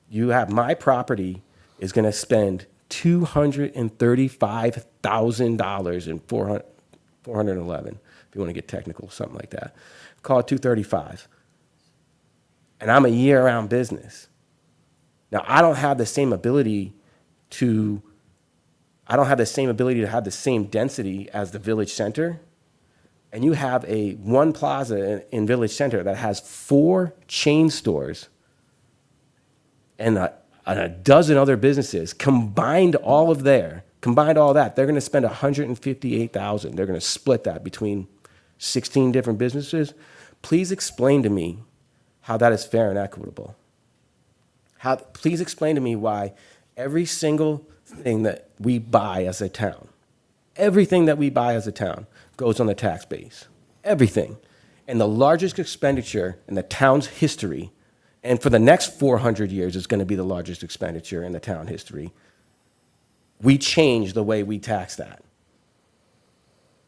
Speaker 5: You have my property is going to spend $235,000 in 411, if you want to get technical, something like that. Call it 235. And I'm a year-round business. Now, I don't have the same ability to have the same density as the village center, and you have one plaza in Village Center that has 4 chain stores and a dozen other businesses, combined all that, they're going to spend $158,000. They're going to split that between 16 different businesses. Please explain to me how that is fair and equitable. Please explain to me why every single thing that we buy as a town, everything that we buy as a town goes on the tax base. Everything. And the largest expenditure in the town's history, and for the next 400 years is going to be the largest expenditure in the town history, we change the way we tax that.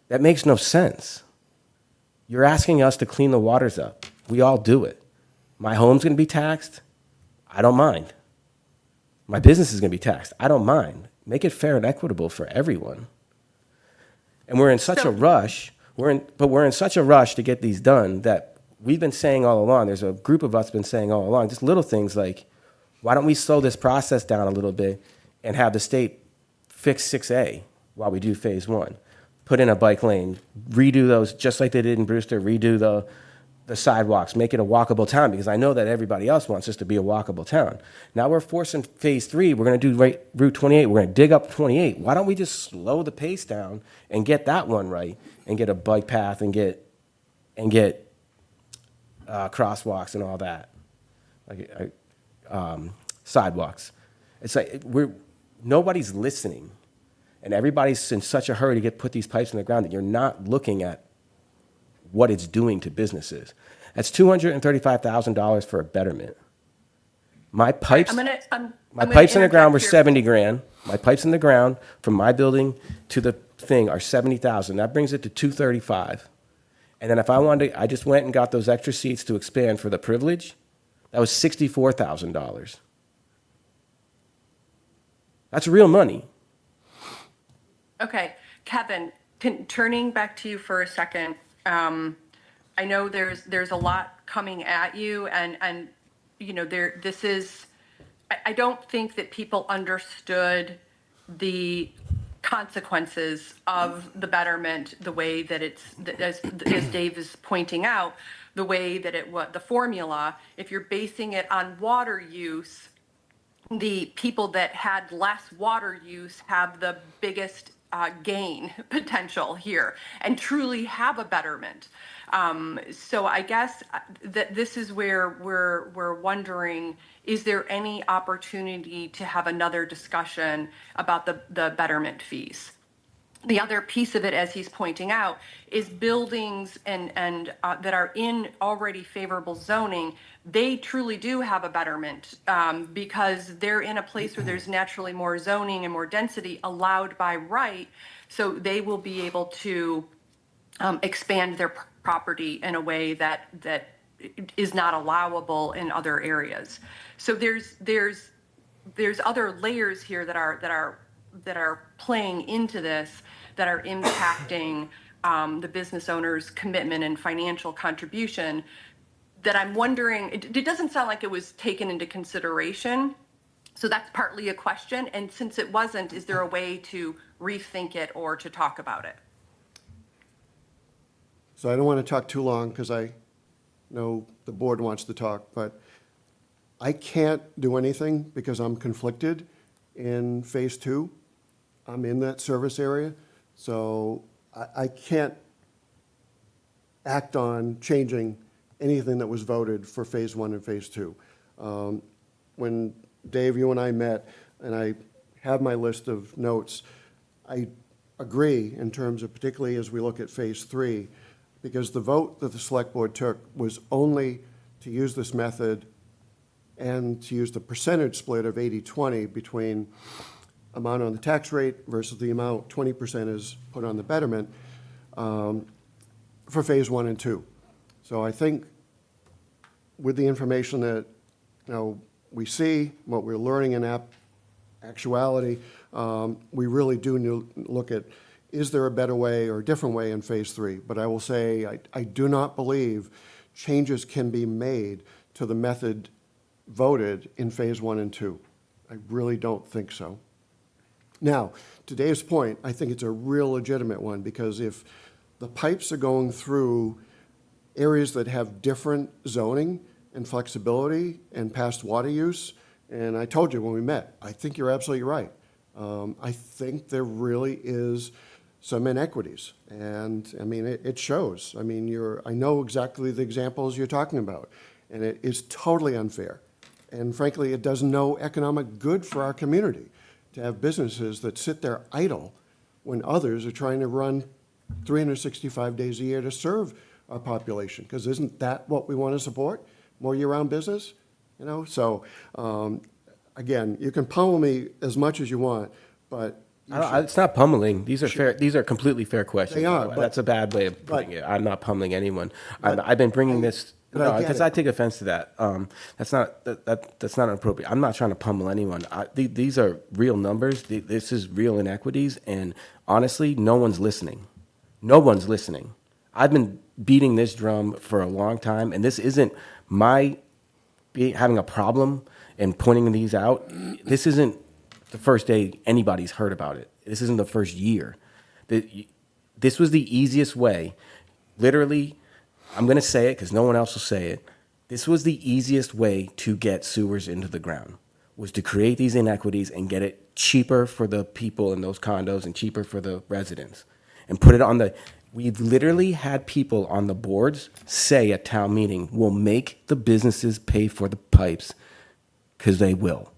Speaker 5: That makes no sense. You're asking us to clean the waters up. We all do it. My home's going to be taxed. I don't mind. My business is going to be taxed. I don't mind. Make it fair and equitable for everyone. And we're in such a rush. We're in such a rush to get these done that we've been saying all along. There's a group of us been saying all along, just little things like, why don't we slow this process down a little bit and have the state fix 6A while we do phase 1? Put in a bike lane, redo those just like they did in Brewster. Redo the sidewalks, make it a walkable town, because I know that everybody else wants us to be a walkable town. Now we're forcing phase 3. We're going to do Route 28. We're going to dig up 28. Why don't we just slow the pace down and get that one right, and get a bike path and get crosswalks and all that, sidewalks. It's like nobody's listening, and everybody's in such a hurry to put these pipes in the ground that you're not looking at what it's doing to businesses. That's $235,000 for a betterment. My pipes,
Speaker 1: I'm
Speaker 5: my
Speaker 1: gonna
Speaker 5: pipes in the ground were
Speaker 1: interject here.
Speaker 5: $70,000. My pipes in the ground from my building to the thing are $70,000. That brings it to $235,000. And then if I wanted to, I just went and got those extra seats to expand for the privilege. That was $64,000. That's real money.
Speaker 1: Okay, Kevin, turning back to you for a second. I know there's a lot coming at you, and this is. I don't think that people understood the consequences of the betterment the way that as Dave is pointing out, the way that the formula. If you're basing it on water use, the people that had less water use have the biggest gain potential here and truly have a betterment. So I guess that this is where we're wondering, is there any opportunity to have another discussion about the betterment fees? The other piece of it, as he's pointing out, is buildings and that are in already favorable zoning. They truly do have a betterment because they're in a place where there's naturally more zoning and more density allowed by right. So they will be able to expand their property in a way that is not allowable in other areas. So there's other layers here that are playing into this, that are impacting the business owner's commitment and financial contribution, that I'm wondering, it doesn't sound like it was taken into consideration. So that's partly a question. And since it wasn't, is there a way to rethink it or to talk about it?
Speaker 6: So I don't want to talk too long because I know the board wants to talk, but I can't do anything because I'm conflicted in phase 2. I'm in that service area, so I can't act on changing anything that was voted for phase 1 and phase 2. When Dave, you and I met, and I have my list of notes, I agree in terms of, particularly as we look at phase 3, because the vote that the select board took was only to use this method and to use the percentage split of 80-20 between amount on the tax rate versus the amount 20% is put on the betterment for phase 1 and 2. So I think with the information that we see, what we're learning in actuality, we really do need to look at, is there a better way or a different way in phase 3? But I will say I do not believe changes can be made to the method voted in phase 1 and 2. I really don't think so. Now, to Dave's point, I think it's a real legitimate one, because if the pipes are going through areas that have different zoning and flexibility and past water use. And I told you when we met, I think you're absolutely right. I think there really is some inequities. And, I mean, it shows. I mean, I know exactly the examples you're talking about. And it is totally unfair. And frankly, it does no economic good for our community to have businesses that sit there idle when others are trying to run 365 days a year to serve our population. Because isn't that what we want to support? More year-round business? You know, so, again, you can pummel me as much as you want, but
Speaker 5: It's not pummeling. These are fair. These are completely fair questions.
Speaker 6: They are, but-
Speaker 5: That's a bad way of putting
Speaker 6: but-
Speaker 5: it. I'm not pummeling anyone.
Speaker 6: But-
Speaker 5: I've been bringing this
Speaker 6: but I get
Speaker 5: because
Speaker 6: it.
Speaker 5: I take offense to that. That's not appropriate. I'm not trying to pummel anyone. These are real numbers. This is real inequities, and honestly, no one's listening. No one's listening. I've been beating this drum for a long time, and this isn't my having a problem and pointing these out. This isn't the first day anybody's heard about it. This isn't the first year. This was the easiest way. Literally, I'm going to say it because no one else will say it. This was the easiest way to get sewers into the ground, was to create these inequities and get it cheaper for the people in those condos and cheaper for the residents. And put it on the, we've literally had people on the boards say at town meeting, we'll make the businesses pay for the pipes because they will.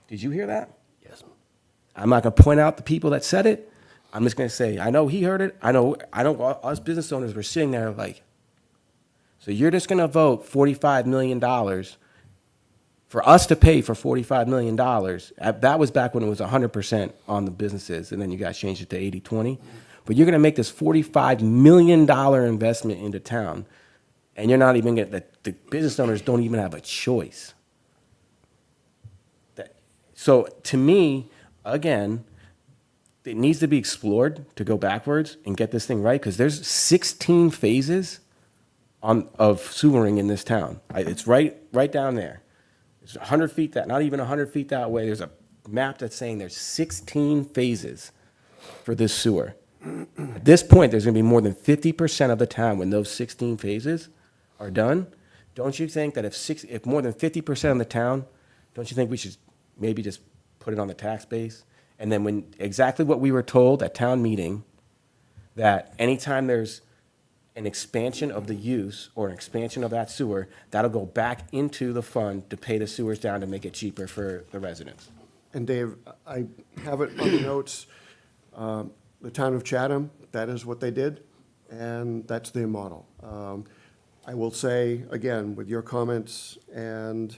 Speaker 5: Did you hear that?
Speaker 4: Yes.
Speaker 5: I'm not going to point out the people that said it. I'm just going to say, I know he heard it. I know us business owners were sitting there like, so you're just going to vote $45 million for us to pay for $45 million. That was back when it was 100% on the businesses, and then you guys changed it to 80-20. But you're going to make this $45 million investment into town, and you're not even going to, the business owners don't even have a choice. So to me, again, it needs to be explored to go backwards and get this thing right, because there's 16 phases of sewering in this town. It's right down there. It's 100 feet that, not even 100 feet that way. There's a map that's saying there's 16 phases for this sewer. At this point, there's going to be more than 50% of the town when those 16 phases are done. Don't you think that if more than 50% of the town, don't you think we should maybe just put it on the tax base? And then when exactly what we were told at town meeting, that anytime there's an expansion of the use or an expansion of that sewer, that'll go back into the fund to pay the sewers down to make it cheaper for the residents.
Speaker 6: And Dave, I have it on the notes, the town of Chatham, that is what they did, and that's their model. I will say, again, with your comments and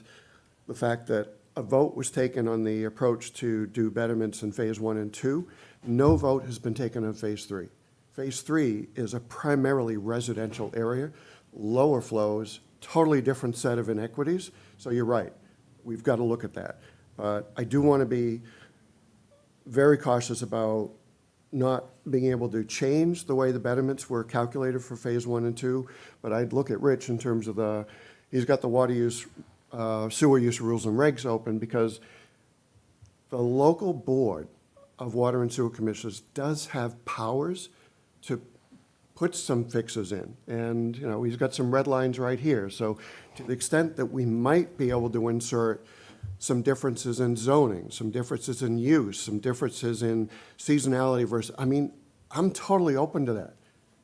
Speaker 6: the fact that a vote was taken on the approach to do betterments in Phase 1 and 2, no vote has been taken on Phase 3. Phase 3 is a primarily residential area, lower flows, totally different set of inequities, so you're right, we've got to look at that. But I do want to be very cautious about not being able to change the way the betterments were calculated for Phase 1 and 2, but I'd look at Rich in terms of he's got the water use, sewer use rules and regs open, because the local board of water and sewer commissioners does have powers to put some fixes in. And, you know, he's got some red lines right here. So to the extent that we might be able to insert some differences in zoning, some differences in use, some differences in seasonality versus, I mean, I'm totally open to that.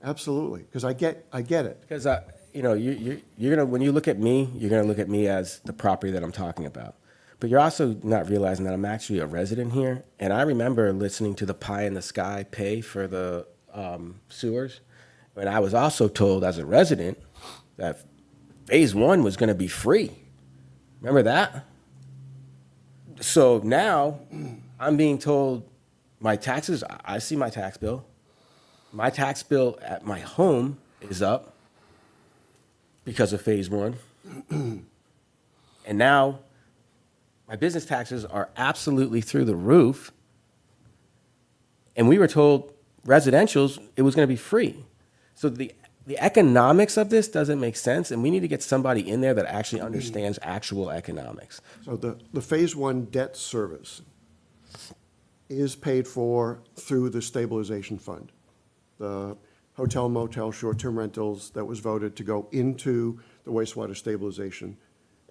Speaker 6: Absolutely, because I get it.
Speaker 5: Because, you know, you're gonna, when you look at me, you're gonna look at me as the property that I'm talking about. But you're also not realizing that I'm actually a resident here. And I remember listening to the pie in the sky pay for the sewers. And I was also told as a resident that Phase 1 was gonna be free. Remember that? So now I'm being told my taxes, I see my tax bill. My tax bill at my home is up because of Phase 1. And now my business taxes are absolutely through the roof. And we were told residentials, it was going to be free. So the economics of this doesn't make sense, and we need to get somebody in there that actually understands actual economics.
Speaker 6: So the Phase 1 debt service is paid for through the stabilization fund. the hotel motel short-term rentals that was voted to go into the wastewater stabilization,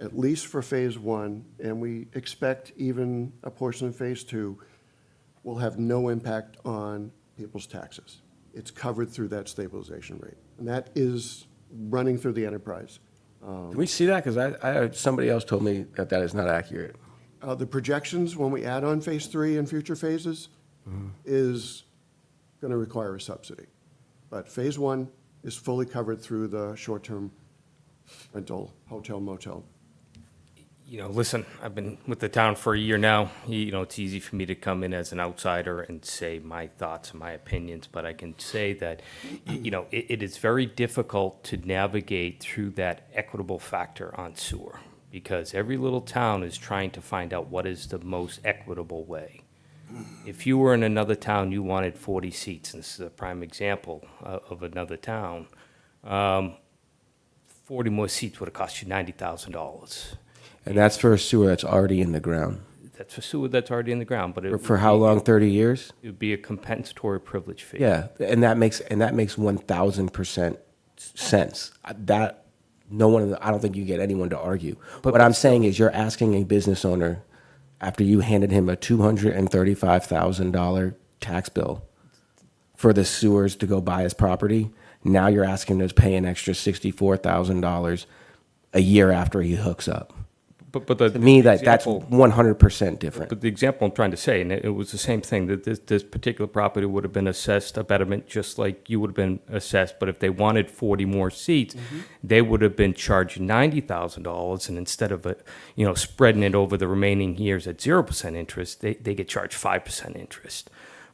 Speaker 6: at least for phase one, and we expect even a portion of phase two, will have no impact on people's taxes. It's covered through that stabilization rate. And that is running through the enterprise.
Speaker 5: Can we see that? Because somebody else told me that that is not accurate.
Speaker 6: The projections, when we add on phase three and future phases, is going to require a subsidy. But phase one is fully covered through the short-term rental, hotel, motel.
Speaker 7: You know, listen, I've been with the town for a year now. You know, it's easy for me to come in as an outsider and say my thoughts and my opinions, but I can say that, you know, it is very difficult to navigate through that equitable factor on sewer, because every little town is trying to find out what is the most equitable way. If you were in another town, you wanted 40 seats, and this is a prime example of another town, 40 more seats would have cost you $90,000.
Speaker 5: And that's for a sewer that's already in the ground.
Speaker 7: That's for sewer that's already in the ground, but it
Speaker 5: For how long, 30 years?
Speaker 7: It would be a compensatory privilege fee.
Speaker 5: Yeah, and that makes 1,000% sense. That, no one, I don't think you get anyone to argue. But what I'm saying is you're asking a business owner, after you handed him a $235,000 tax bill for the sewers to go buy his property, now you're asking him to pay an extra $64,000 a year after he hooks up.
Speaker 7: But
Speaker 5: To me, that's
Speaker 7: example-
Speaker 5: 100% different.
Speaker 7: But the example I'm trying to say, and it was the same thing, that this particular property would have been assessed a betterment just like you would have been assessed, but if they wanted 40 more seats, they would have been charged $90,000, and instead of, spreading it over the remaining years at 0% interest, they get charged 5% interest.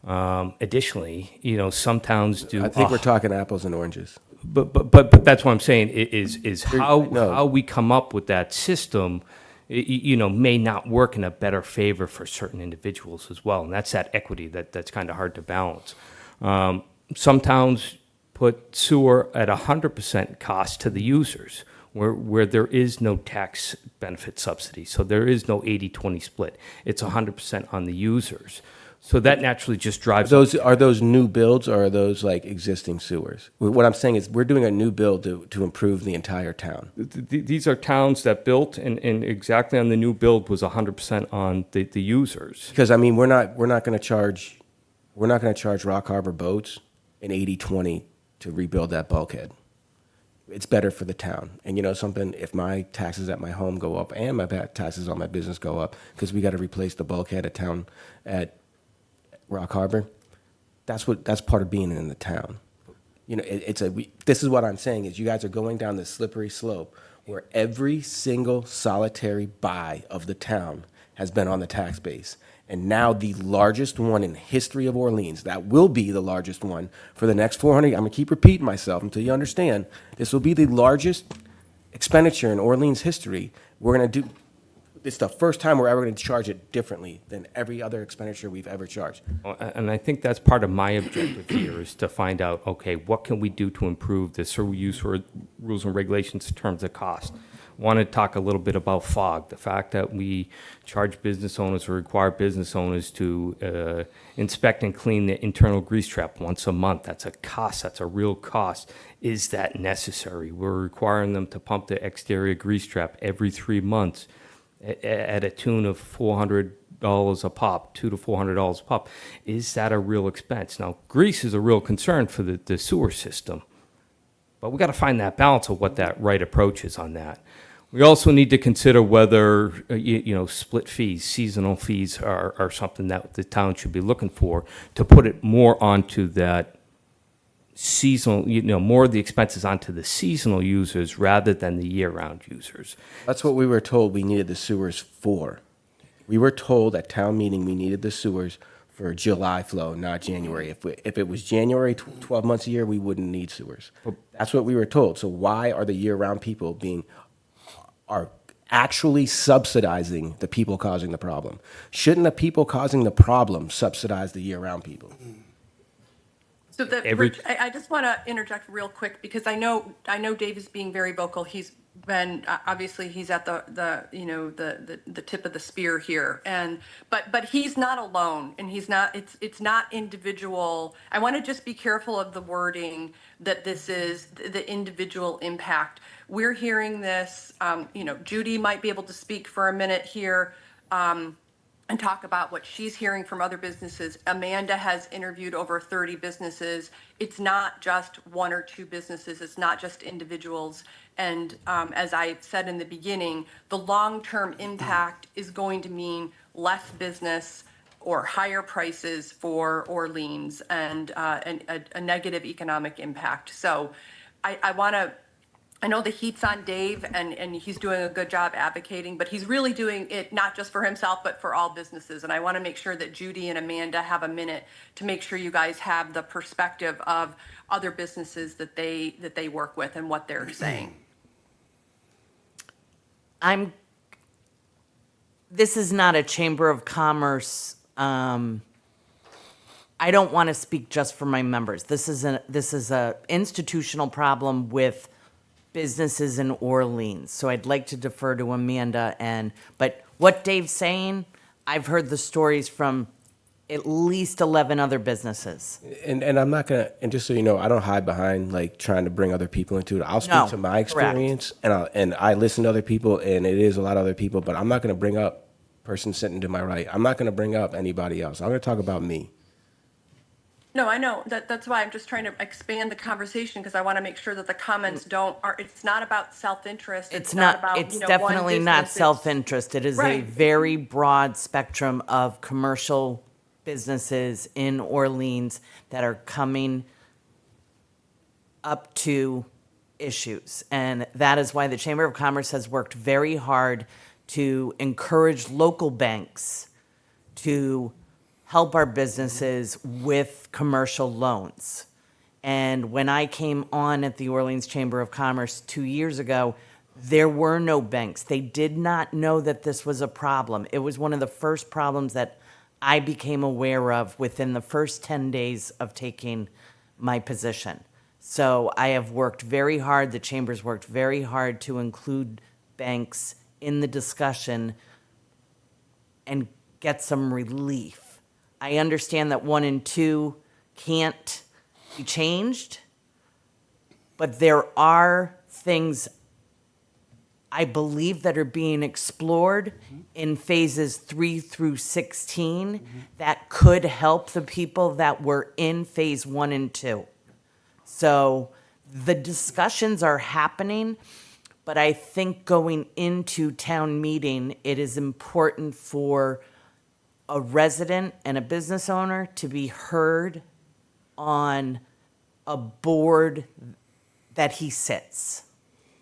Speaker 7: Additionally, some towns do.
Speaker 5: I think we're talking apples and oranges.
Speaker 7: But that's what I'm saying, is how
Speaker 5: no.
Speaker 7: we come up with that system, may not work in a better favor for certain individuals as well. And that's that equity that's kind of hard to balance. Some towns put sewer at 100% cost to the users, where there is no tax benefit subsidy. So there is no 80-20 split. It's 100% on the users. So that naturally just drives.
Speaker 5: Are those new builds or are those like existing sewers? What I'm saying is we're doing a new build to improve the entire town.
Speaker 7: These are towns that built, and exactly on the new build was 100% on the users.
Speaker 5: Because I mean, we're not going to charge Rock Harbor boats an 80-20 to rebuild that bulkhead. It's better for the town. And you know something, if my taxes at my home go up and my taxes on my business go up because we got to replace the bulkhead at Rock Harbor, that's part of being in the town. This is what I'm saying is you guys are going down this slippery slope where every single solitary buy of the town has been on the tax base. And now the largest one in the history of Orleans, that will be the largest one for the next 400, I'm gonna keep repeating myself until you understand, this will be the largest expenditure in Orleans history. It's the first time we're ever going to charge it differently than every other expenditure we've ever charged.
Speaker 7: And I think that's part of my objective here is to find out, okay, what can we do to improve the sewer use rules and regulations in terms of cost? I want to talk a little bit about FOG, the fact that we charge business owners or require business owners to inspect and clean the internal grease trap once a month. That's a cost. That's a real cost. Is that necessary? We're requiring them to pump the exterior grease trap every 3 months at a tune of $400 a pop, $200 to $400 a pop. Is that a real expense? Now, grease is a real concern for the sewer system, but we got to find that balance of what that right approach is on that. We also need to consider whether, split fees, seasonal fees are something that the town should be looking for to put it more onto that seasonal, more of the expenses onto the seasonal users rather than the year-round users.
Speaker 5: That's what we were told we needed the sewers for. We were told at town meeting we needed the sewers for July flow, not January. If it was January 12 months a year, we wouldn't need sewers. That's what we were told. So why are the year-round people are actually subsidizing the people causing the problem? Shouldn't the people causing the problem subsidize the year-round people?
Speaker 1: So I just want to interject real quick because I know Dave is being very vocal. He's Ben, obviously he's at the tip of the spear here, but he's not alone, and it's not individual. I want to just be careful of the wording that this is the individual impact. We're hearing this, Judy might be able to speak for a minute here, and talk about what she's hearing from other businesses. Amanda has interviewed over 30 businesses. It's not just one or two businesses, it's not just individuals. And as I said in the beginning, the long-term impact is going to mean less business or higher prices for Orleans and a negative economic impact. So I know the heat's on Dave, and he's doing a good job advocating, but he's really doing it not just for himself, but for all businesses. And I want to make sure that Judy and Amanda have a minute to make sure you guys have the perspective of other businesses that they work with and what they're saying.
Speaker 8: This is not a Chamber of Commerce. I don't want to speak just for my members. This is a institutional problem with businesses in Orleans. So I'd like to defer to Amanda but what Dave's saying, I've heard the stories from at least 11 other businesses.
Speaker 5: And I'm not gonna, and just so you know, I don't hide behind like trying to bring other people into it. I'll speak
Speaker 8: No,
Speaker 5: to my
Speaker 8: correct.
Speaker 5: experience, and I listen to other people, and it is a lot of other people, but I'm not gonna bring up person sitting to my right. I'm not gonna bring up anybody else. I'm gonna talk about me.
Speaker 1: No, I know that's why I'm just trying to expand the conversation, because I want to make sure that the comments it's not about self-interest.
Speaker 8: It's not,
Speaker 1: about,
Speaker 8: it's
Speaker 1: one
Speaker 8: definitely not
Speaker 1: business. It's-
Speaker 8: self-interest. It is a
Speaker 1: Right.
Speaker 8: very broad spectrum of commercial businesses in Orleans that are coming up to issues. And that is why the Chamber of Commerce has worked very hard to encourage local banks to help our businesses with commercial loans. And when I came on at the Orleans Chamber of Commerce 2 years ago, there were no banks. They did not know that this was a problem. It was one of the first problems that I became aware of within the first 10 days of taking my position. So I have worked very hard, the Chamber's worked very hard to include banks in the discussion and get some relief. I understand that 1 and 2 can't be changed, but there are things I believe that are being explored in phases 3 through 16 that could help the people that were in phase 1 and 2. So the discussions are happening, but I think going into town meeting, it is important for a resident and a business owner to be heard on a board that he sits.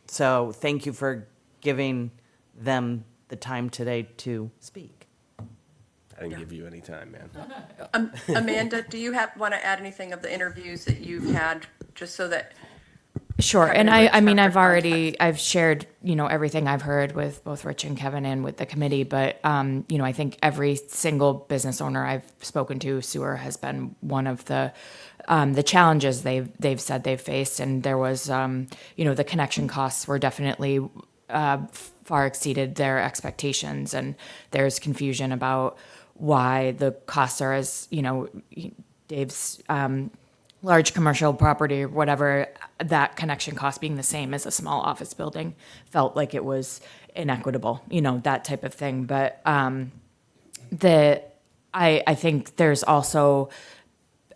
Speaker 8: So thank you for giving them the time today to speak.
Speaker 5: I didn't give you any time, man.
Speaker 1: Amanda, do you want to add anything of the interviews that you've had, just so that?
Speaker 2: Sure,
Speaker 1: Kevin
Speaker 2: and
Speaker 1: and Rich
Speaker 2: I mean,
Speaker 1: have the
Speaker 2: I've shared, everything I've heard with both Rich and Kevin and with the committee, but, I think every single business owner I've spoken to, sewer has been one of the challenges they've said they've faced, and there was, the connection costs were definitely, far exceeded their expectations, and there's confusion about why the costs are as, Dave's, large commercial property or whatever, that connection cost being the same as a small office building felt like it was inequitable, that type of thing. But I think there's also,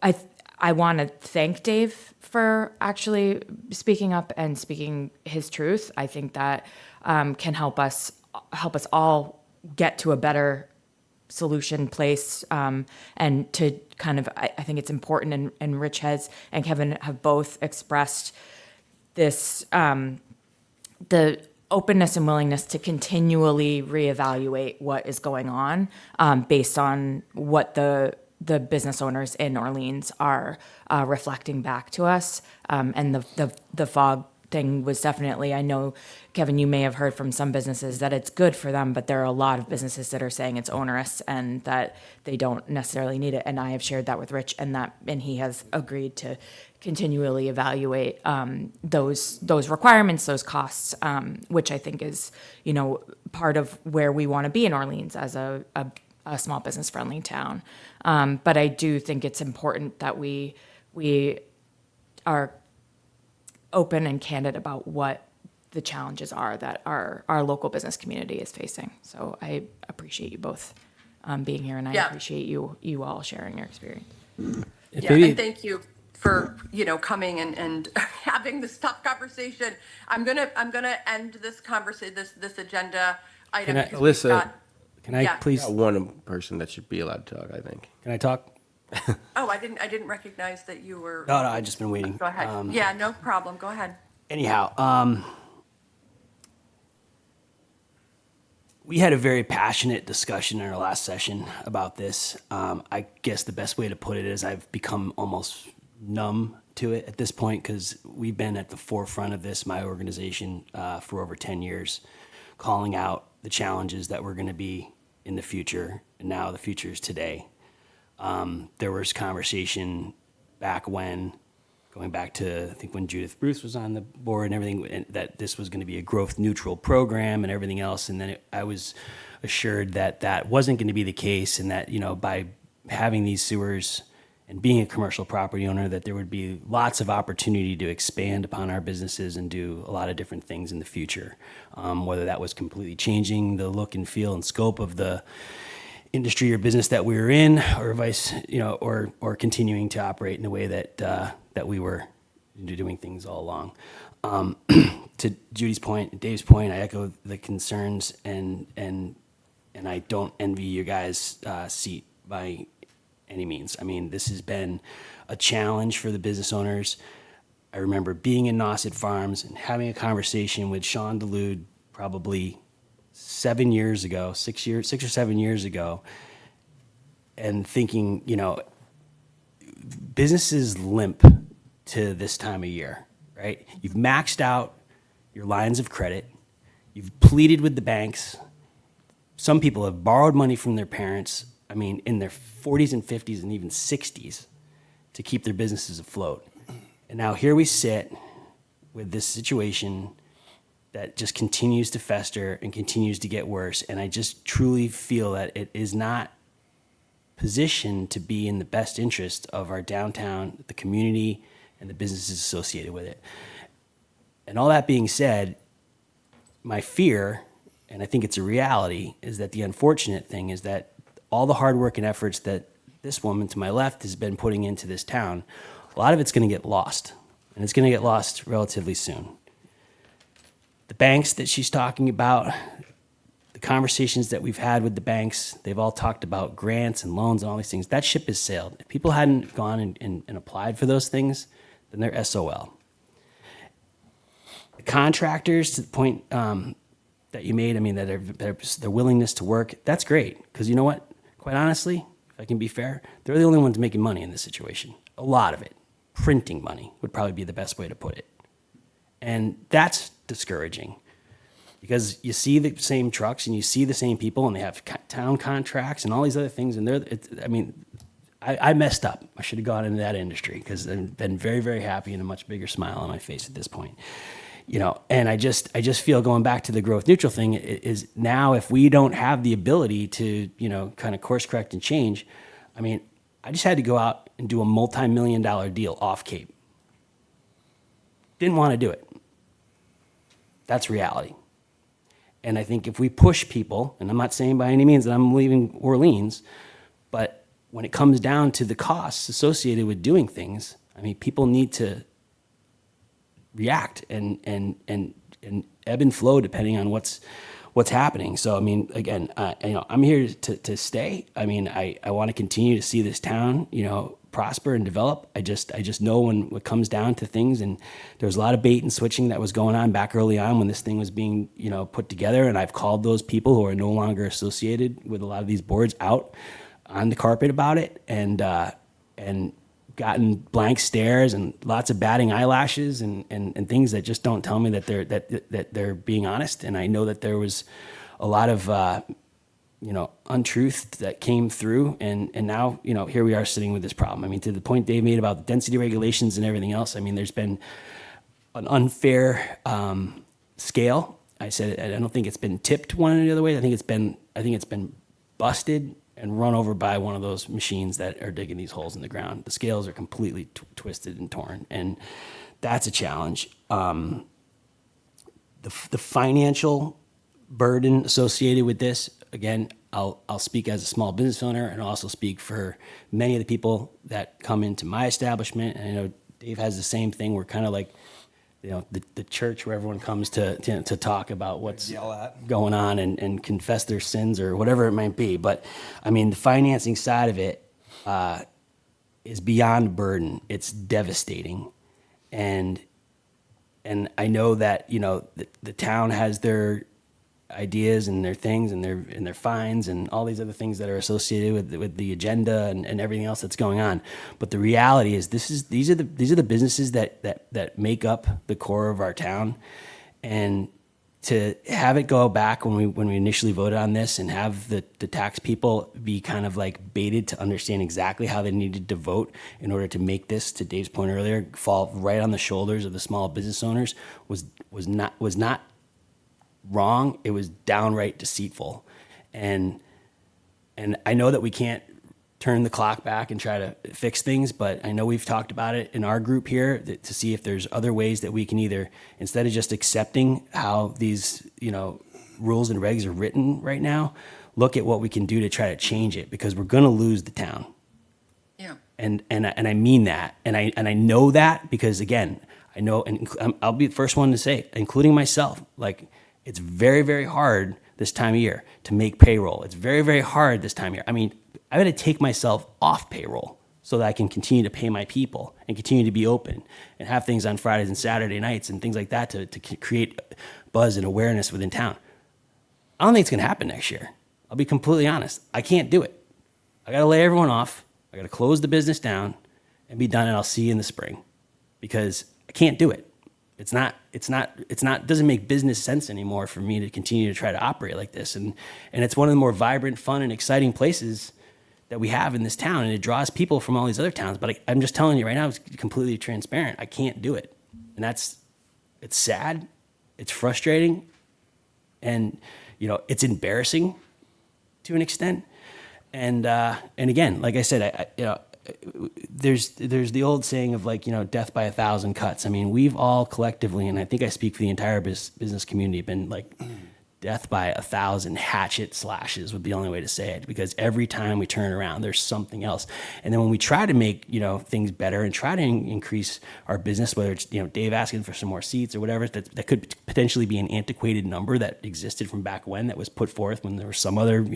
Speaker 2: I want to thank Dave for actually speaking up and speaking his truth. I think that can help us all get to a better solution place, and to kind of, I think it's important, and Rich has and Kevin have both expressed this, the openness and willingness to continually reevaluate what is going on, based on what the business owners in Orleans are reflecting back to us, and the fog thing was definitely, I know, Kevin, you may have heard from some businesses that it's good for them, but there are a lot of businesses that are saying it's onerous and that they don't necessarily need it. And I have shared that with Rich, and he has agreed to continually evaluate those requirements, those costs, which I think is, part of where we want to be in Orleans as a small business friendly town. But I do think it's important that we are open and candid about what the challenges are that our local business community is facing. So I appreciate you both being here, and I
Speaker 1: Yeah.
Speaker 2: appreciate you all sharing your experience.
Speaker 1: Yeah, and thank you for, coming and having this tough conversation. I'm gonna end this conversation, this agenda item.
Speaker 4: Can I-
Speaker 1: because we've
Speaker 5: Alyssa,
Speaker 1: got-
Speaker 4: Can I
Speaker 1: Yeah.
Speaker 4: please,
Speaker 5: Got one person that should be allowed to talk, I think.
Speaker 4: can I talk?
Speaker 1: Oh, I didn't recognize that you were.
Speaker 4: No, I've just been waiting.
Speaker 1: Go ahead. Yeah, no problem. Go ahead.
Speaker 4: Anyhow, we had a very passionate discussion in our last session about this. I guess the best way to put it is I've become almost numb to it at this point because we've been at the forefront of this, my organization, for over 10 years, calling out the challenges that we're going to be in the future, and now the future is today. There was conversation back when, going back to, I think when Judith Bruce was on the board and everything, and that this was going to be a growth neutral program and everything else. And then I was assured that that wasn't going to be the case, and that, by having these sewers and being a commercial property owner, that there would be lots of opportunity to expand upon our businesses and do a lot of different things in the future. Whether that was completely changing the look and feel and scope of the industry or business that we were in, or or continuing to operate in the way that that we were doing things all along. To Judy's point, Dave's point, I echo the concerns, and I don't envy you guys' seat by any means. I mean, this has been a challenge for the business owners. I remember being in Nauset Farms and having a conversation with Sean DeLude probably 7 years ago, 6 or 7 years ago, and thinking, businesses limp to this time of year, right? You've maxed out your lines of credit. You've pleaded with the banks. Some people have borrowed money from their parents, in their 40s and 50s and even 60s, to keep their businesses afloat. And now here we sit with this situation that just continues to fester and continues to get worse. And I just truly feel that it is not positioned to be in the best interest of our downtown, the community, and the businesses associated with it. And all that being said, my fear, and I think it's a reality, is that the unfortunate thing is that all the hard work and efforts that this woman to my left has been putting into this town, a lot of it's going to get lost, and it's going to get lost relatively soon. The banks that she's talking about, the conversations that we've had with the banks, they've all talked about grants and loans and all these things. That ship has sailed. If people hadn't gone and applied for those things, then they're SOL. The contractors, to the point that you made, their willingness to work, that's great. Because you know what? Quite honestly, if I can be fair, they're the only ones making money in this situation. A lot of it. Printing money would probably be the best way to put it. And that's discouraging, because you see the same trucks and you see the same people, and they have town contracts and all these other things. And I messed up. I should have gone into that industry, because I've been very, very happy and a much bigger smile on my face at this point. And I just feel, going back to the growth neutral thing, is now if we don't have the ability to, kind of course correct and change, I just had to go out and do a multi-million-dollar deal off Cape. Didn't want to do it. That's reality. And I think if we push people, and I'm not saying by any means that I'm leaving Orleans, but when it comes down to the costs associated with doing things, people need to react and ebb and flow depending on what's happening. So again, I'm here to stay. I want to continue to see this town, prosper and develop. I just know when it comes down to things, and there was a lot of bait and switching that was going on back early on when this thing was being, put together. And I've called those people who are no longer associated with a lot of these boards out on the carpet about it. And gotten blank stares and lots of batting eyelashes and things that just don't tell me that they're being honest. And I know that there was a lot of untruth that came through, and now here we are sitting with this problem. I mean, to the point Dave made about the density regulations and everything else. I mean, there's been an unfair scale. I said I don't think it's been tipped one or the other way. I think it's been busted and run over by one of those machines that are digging these holes in the ground. The scales are completely twisted and torn, and that's a challenge. The financial burden associated with this, again, I'll speak as a small business owner, and I'll also speak for many of the people that come into my establishment. And I know Dave has the same thing. We're kind of like, the church where everyone comes to talk about what's going on and confess their sins or whatever it might be. But I mean, the financing side of it is beyond burden. It's devastating. And I know that, the town has their ideas and their things and their fines and all these other things that are associated with the agenda and everything else that's going on. But the reality is these are the businesses that make up the core of our town. And to have it go back when we initially voted on this and have the tax people be kind of like baited to understand exactly how they needed to vote in order to make this, to Dave's point earlier, fall right on the shoulders of the small business owners was not wrong. It was downright deceitful. And I know that we can't turn the clock back and try to fix things, but I know we've talked about it in our group here to see if there's other ways that we can either, instead of just accepting how these, rules and regs are written right now, look at what we can do to try to change it, because we're going to lose the town.
Speaker 1: Yeah.
Speaker 4: And I mean that. And I know that because, again, I know, and I'll be the first one to say, including myself, like, it's very, very hard this time of year to make payroll. It's very, very hard this time of year. I mean, I got to take myself off payroll so that I can continue to pay my people and continue to be open and have things on Fridays and Saturday nights and things like that to create buzz and awareness within town. I don't think it's going to happen next year. I'll be completely honest. I can't do it. I got to lay everyone off. I got to close the business down and be done, and I'll see you in the spring, because I can't do it. It's not, doesn't make business sense anymore for me to continue to try to operate like this. And it's one of the more vibrant, fun, and exciting places that we have in this town. And it draws people from all these other towns. But I'm just telling you right now, it's completely transparent. I can't do it. And it's sad. It's frustrating. And, it's embarrassing to an extent. And again, like I said, there's the old saying of death by 1,000 cuts. I mean, we've all collectively, and I think I speak for the entire business community, been like death by 1,000 hatchet slashes would be the only way to say it, because every time we turn around, there's something else. And then when we try to make, things better and try to increase our business, whether it's, Dave asking for some more seats or whatever, that could potentially be an antiquated number that existed from back when, that was put forth when there was some other,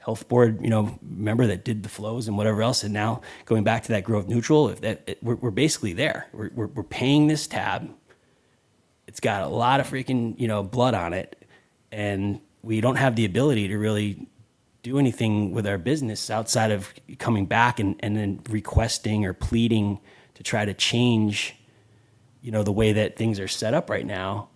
Speaker 4: health board, member that did the flows and whatever else. And now going back to that growth neutral, we're basically there. We're paying this tab. It's got a lot of freaking, blood on it. And we don't have the ability to really do anything with our business outside of coming back and then requesting or pleading to try to change, the way that things are set up right now,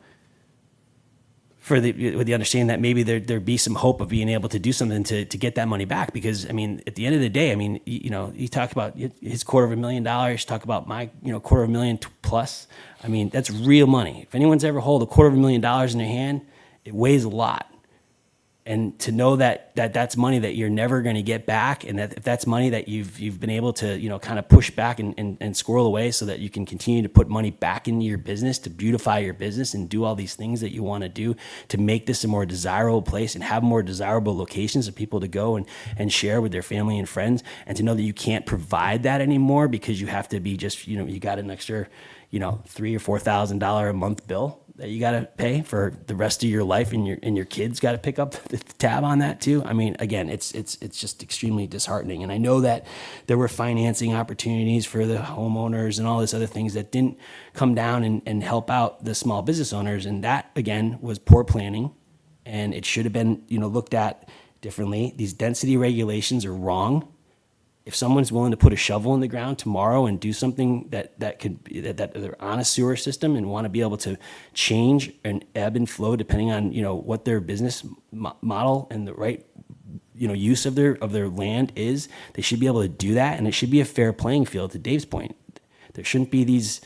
Speaker 4: with the understanding that maybe there'd be some hope of being able to do something to get that money back. Because, I mean, at the end of the day, I mean, you talk about his $250,000, talk about my, $250,000 plus. I mean, that's real money. If anyone's ever hold $250,000 in their hand, it weighs a lot. And to know that that's money that you're never going to get back, and that if that's money that you've been able to kind of push back and squirrel away so that you can continue to put money back into your business, to beautify your business and do all these things that you want to do to make this a more desirable place and have more desirable locations for people to go and share with their family and friends, and to know that you can't provide that anymore because you have to be just you got an extra $3,000 or $4,000 a month bill that you got to pay for the rest of your life, and your kids got to pick up the tab on that too. I mean, again, it's just extremely disheartening. And I know that there were financing opportunities for the homeowners and all this other things that didn't come down and help out the small business owners. And that, again, was poor planning, and it should have been, looked at differently. These density regulations are wrong. if someone's willing to put a shovel in the ground tomorrow and do something that could be, that they're on a sewer system and want to be able to change and ebb and flow depending on, what their business model and the right, use of their land is, they should be able to do that. And it should be a fair playing field, to Dave's point. There shouldn't be these,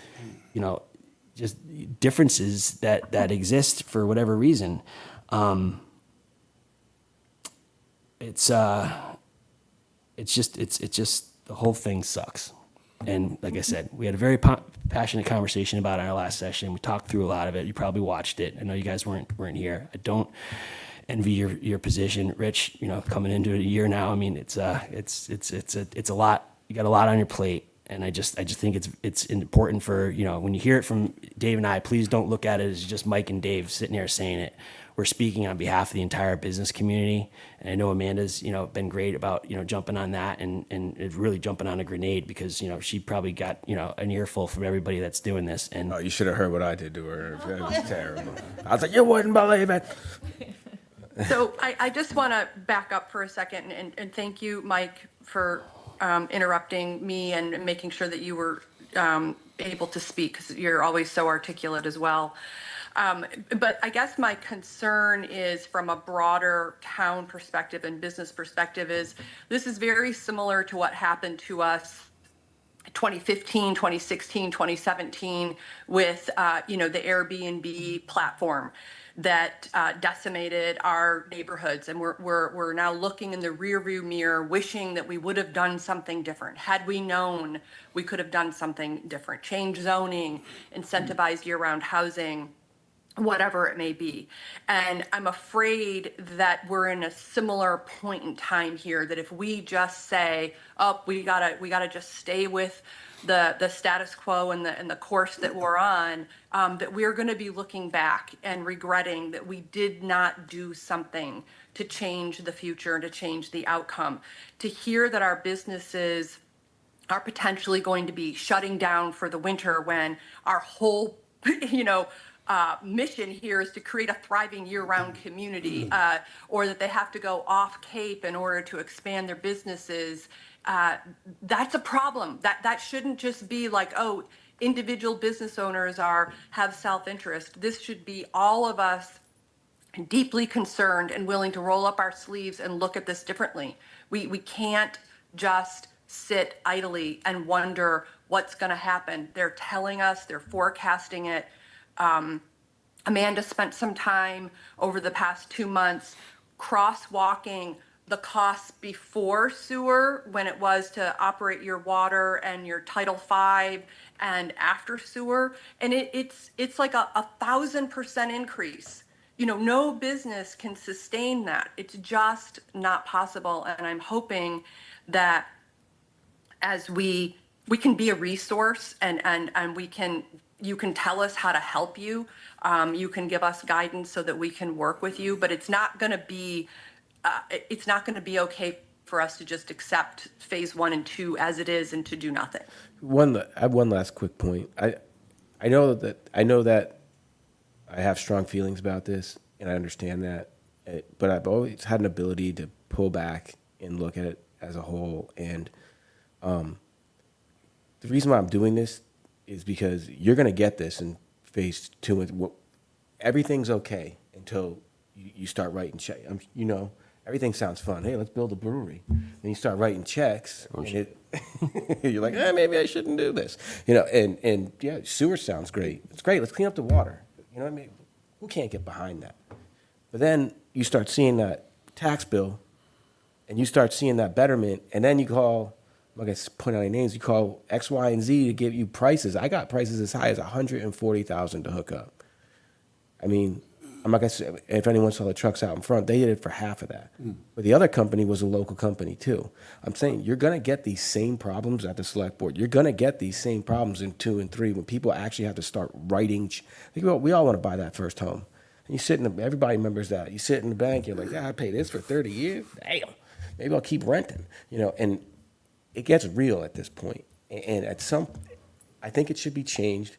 Speaker 4: just differences that exist for whatever reason. It's just the whole thing sucks. And like I said, we had a very passionate conversation about it in our last session. We talked through a lot of it. You probably watched it. I know you guys weren't here. I don't envy your position, Rich. Coming into a year now. I mean, it's a lot. You got a lot on your plate, and I just think it's important for when you hear it from Dave and I. Please don't look at it as just Mike and Dave sitting here saying it. We're speaking on behalf of the entire business community. And I know Amanda's, been great about, jumping on that and really jumping on a grenade because, she probably got, an earful from everybody that's doing this. And
Speaker 5: Oh, you should have heard what I did to her. It was terrible. I was like, you wouldn't believe it.
Speaker 1: So I just want to back up for a second and thank you, Mike, for interrupting me and making sure that you were able to speak because you're always so articulate as well. But I guess my concern is from a broader town perspective and business perspective is this is very similar to what happened to us 2015, 2016, 2017 with, the Airbnb platform that decimated our neighborhoods. And we're now looking in the rearview mirror, wishing that we would have done something different. Had we known, we could have done something different. Change zoning, incentivize year-round housing, whatever it may be. And I'm afraid that we're in a similar point in time here, that if we just say, oh, we gotta just stay with the status quo and the course that we're on, that we're gonna be looking back and regretting that we did not do something to change the future and to change the outcome. To hear that our businesses are potentially going to be shutting down for the winter when our whole, mission here is to create a thriving year-round community, or that they have to go off Cape in order to expand their businesses. That's a problem. That shouldn't just be like, oh, individual business owners have self-interest. This should be all of us deeply concerned and willing to roll up our sleeves and look at this differently. We can't just sit idly and wonder what's going to happen. They're telling us, they're forecasting it. Amanda spent some time over the past 2 months crosswalking the costs before sewer when it was to operate your water and your Title V and after sewer. And it's like a 1,000% increase. No business can sustain that. It's just not possible. And I'm hoping that as we can be a resource and you can tell us how to help you. You can give us guidance so that we can work with you, but it's not going to be okay for us to just accept phase 1 and 2 as it is and to do nothing.
Speaker 5: I have one last quick point. I know that I have strong feelings about this, and I understand that, but I've always had an ability to pull back and look at it as a whole. And the reason why I'm doing this is because you're going to get this in phase 2. And everything's okay until you start writing checks. Everything sounds fun. Hey, let's build a brewery. Then you start writing checks, and you're like, maybe I shouldn't do this. And yeah, sewer sounds great. It's great. Let's clean up the water. You know what I mean? Who can't get behind that? But then you start seeing that tax bill, and you start seeing that betterment, and then you call, I'm not going to point out any names, you call X, Y, and Z to give you prices. I got prices as high as $140,000 to hook up. I mean, I'm not going to say, if anyone saw the trucks out in front, they did it for half of that. But the other company was a local company too. I'm saying you're going to get these same problems at the select board. You're going to get these same problems in 2 and 3 when people actually have to start writing. We all want to buy that first home. And you sit everybody remembers that. You sit in the bank, you're like, I paid this for 30 years? Damn, maybe I'll keep renting. And it gets real at this point. And I think it should be changed.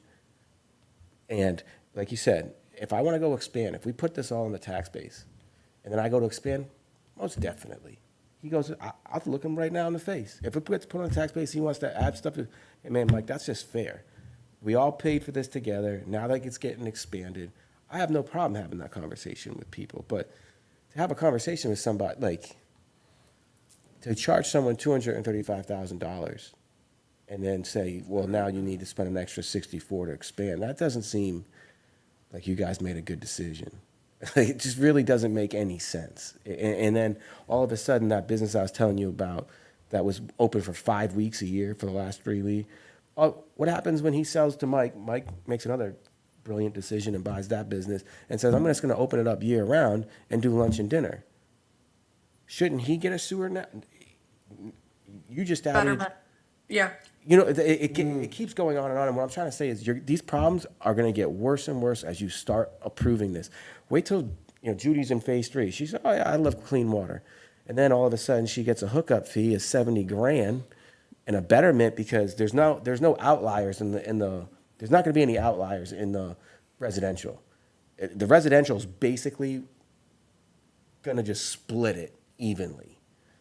Speaker 5: And like you said, if I want to go expand, if we put this all in the tax base, and then I go to expand, most definitely. He goes, I'll have to look him right now in the face. If it gets put on the tax base, he wants to add stuff. And man, Mike, that's just fair. We all paid for this together. Now that it's getting expanded, I have no problem having that conversation with people. But to have a conversation with somebody, like, to charge someone $235,000 and then say, well, now you need to spend an extra 64 to expand, that doesn't seem like you guys made a good decision. It just really doesn't make any sense. And then all of a sudden, that business I was telling you about that was open for 5 weeks a year for the last 3 weeks, what happens when he sells to Mike? Mike makes another brilliant decision and buys that business and says, I'm just going to open it up year round and do lunch and dinner. Shouldn't he get a sewer now? You just added,
Speaker 1: Betterment. Yeah.
Speaker 5: you know, it keeps going on. And what I'm trying to say is these problems are going to get worse and worse as you start approving this. Wait till, Judy's in phase 3. She said, oh, yeah, I love clean water. And then all of a sudden she gets a hookup fee of $70,000 and a betterment because there's no outliers in the there's not going to be any outliers in the residential. The residential is basically going to just split it evenly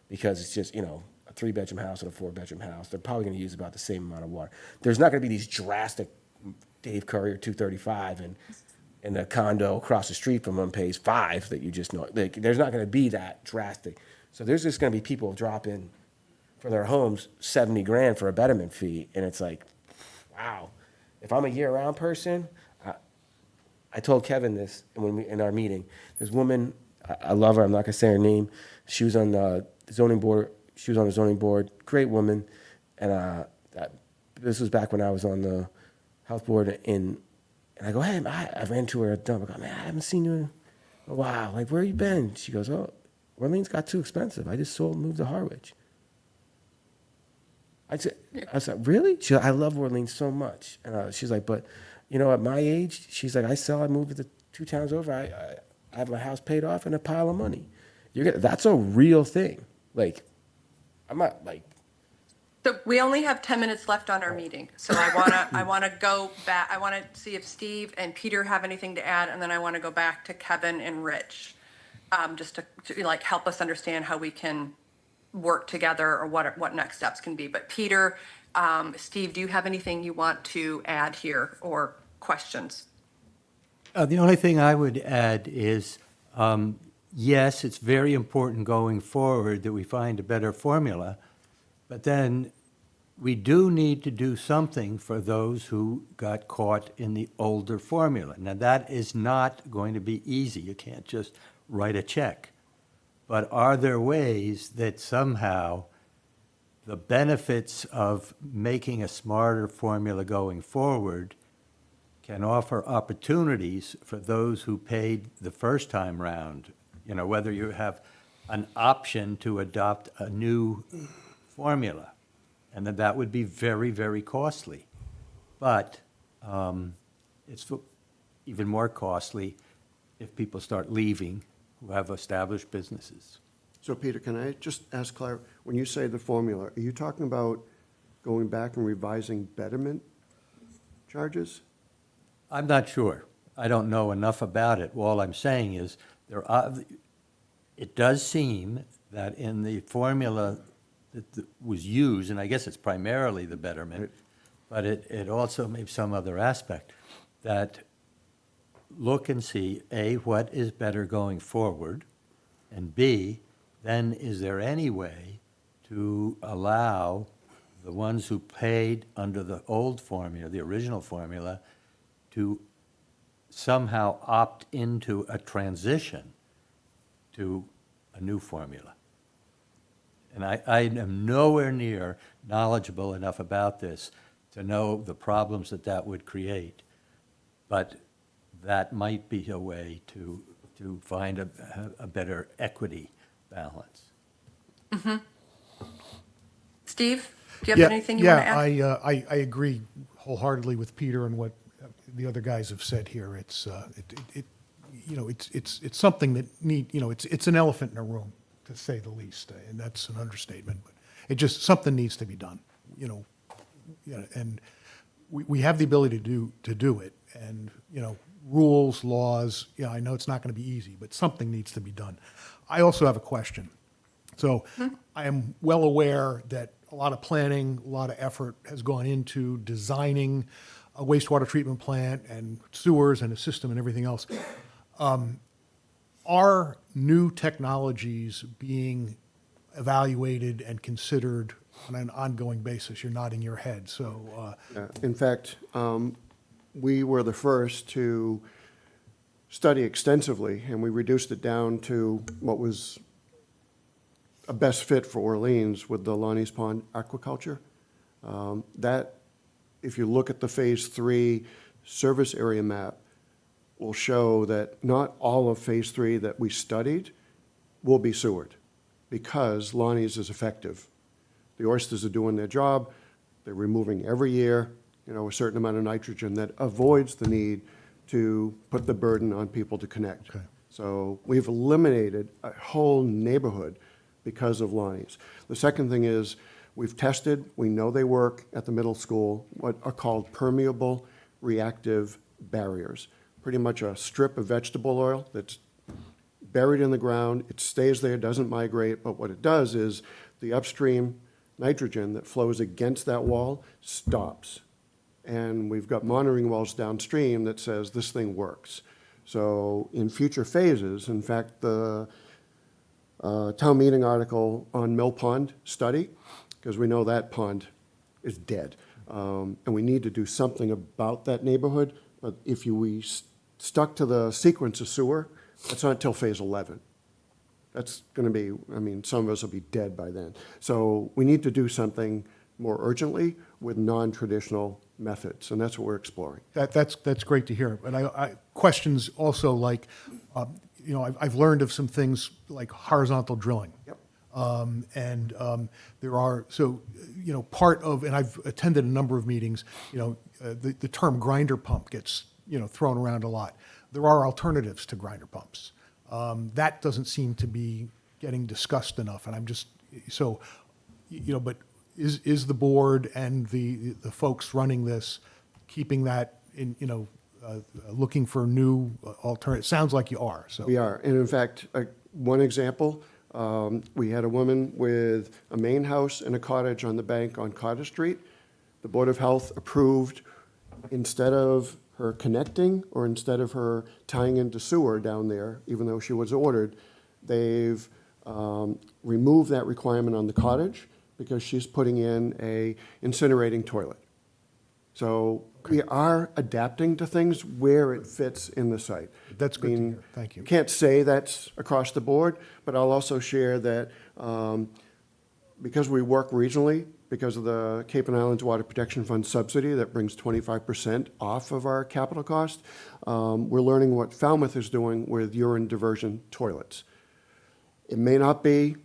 Speaker 5: because it's just, a 3-bedroom house and a 4-bedroom house. They're probably going to use about the same amount of water. There's not going to be these drastic Dave Curry 235 and a condo across the street from them pays $5 that you just know. Like, there's not going to be that drastic. So there's just going to be people drop in for their homes $70,000 for a betterment fee, and it's like, wow. If I'm a year-round person, I told Kevin this in our meeting. This woman, I love her. I'm not gonna say her name. She was on the zoning board. She was on the zoning board. Great woman, and this was back when I was on the health board. And I go, hey, I ran to her at the dump. I go, man, I haven't seen you in a while. Like, where you been? She goes, oh, Orleans got too expensive. I just moved to Harwich. I was like, really? She goes, I love Orleans so much. And she's like, but, at my age, she's like, I moved to the 2 towns over. I have my house paid off and a pile of money. That's a real thing. Like, I'm not like.
Speaker 1: So we only have 10 minutes left on our meeting. So I want to go back. I want to see if Steve and Peter have anything to add, and then I want to go back to Kevin and Rich, just to like help us understand how we can work together or what next steps can be. But Peter, Steve, do you have anything you want to add here or questions?
Speaker 9: The only thing I would add is, yes, it's very important going forward that we find a better formula, but then we do need to do something for those who got caught in the older formula. Now, that is not going to be easy. You can't just write a check. But are there ways that somehow the benefits of making a smarter formula going forward can offer opportunities for those who paid the first time round? Whether you have an option to adopt a new formula, and that would be very, very costly. But it's even more costly if people start leaving who have established businesses.
Speaker 6: So Peter, can I just ask Claire, when you say the formula, are you talking about going back and revising betterment charges?
Speaker 9: I'm not sure. I don't know enough about it. All I'm saying is it does seem that in the formula that was used, and I guess it's primarily the betterment, but it also may have some other aspect, that look and see, A, what is better going forward, and B, then is there any way to allow the ones who paid under the old formula, the original formula, to somehow opt into a transition to a new formula? And I am nowhere near knowledgeable enough about this to know the problems that would create, but that might be a way to find a better equity balance.
Speaker 1: Steve, do you have anything you want to add?
Speaker 3: Yeah, I agree wholeheartedly with Peter and what the other guys have said here. It's it's something that it's an elephant in a room, to say the least, and that's an understatement. But it just something needs to be done, and we have the ability to do it, and rules, laws. I know it's not going to be easy, but something needs to be done. I also have a question. So I am well aware that a lot of planning, a lot of effort has gone into designing a wastewater treatment plant and sewers and a system and everything else. Are new technologies being evaluated and considered on an ongoing basis? You're nodding your head, so,
Speaker 6: In fact, we were the first to study extensively, and we reduced it down to what was a best fit for Orleans with the Lonnie's Pond aquaculture. That, if you look at the Phase 3 service area map, will show that not all of Phase 3 that we studied will be sewered, because Lonnie's is effective. The oysters are doing their job. They're removing every year, a certain amount of nitrogen that avoids the need to put the burden on people to connect.
Speaker 3: Okay.
Speaker 6: So we've eliminated a whole neighborhood because of Lonnie's. The second thing is, we've tested, we know they work at the middle school, what are called permeable reactive barriers. Pretty much a strip of vegetable oil that's buried in the ground, it stays there, doesn't migrate, but what it does is the upstream nitrogen that flows against that wall stops. And we've got monitoring wells downstream that says this thing works. So in future phases, in fact, the town meeting article on Mill Pond study, because we know that pond is dead. And we need to do something about that neighborhood. But if we stuck to the sequence of sewer, that's not until phase 11. That's going to be, some of us will be dead by then. So we need to do something more urgently with non-traditional methods, and that's what we're exploring.
Speaker 3: that's great to hear. And I questions also like, I've learned of some things like horizontal drilling.
Speaker 6: Yep.
Speaker 3: There are, so, part of, and I've attended a number of meetings, the term grinder pump gets, thrown around a lot. There are alternatives to grinder pumps. That doesn't seem to be getting discussed enough, and I'm just, so, but is the board and the folks running this keeping that in, looking for new alternatives? Sounds like you are, so.
Speaker 6: We are, and in fact, one example, we had a woman with a main house and a cottage on the bank on Cottage Street. The Board of Health approved, instead of her connecting or instead of her tying into sewer down there, even though she was ordered, they've removed that requirement on the cottage because she's putting in a incinerating toilet. So we are adapting to things where it fits in the site.
Speaker 3: That's good to hear. Thank you.
Speaker 6: Can't say that's across the board, but I'll also share that because we work regionally, because of the Cape and Islands Water Protection Fund subsidy that brings 25% off of our capital cost, we're learning what Falmouth is doing with urine diversion toilets. It may not be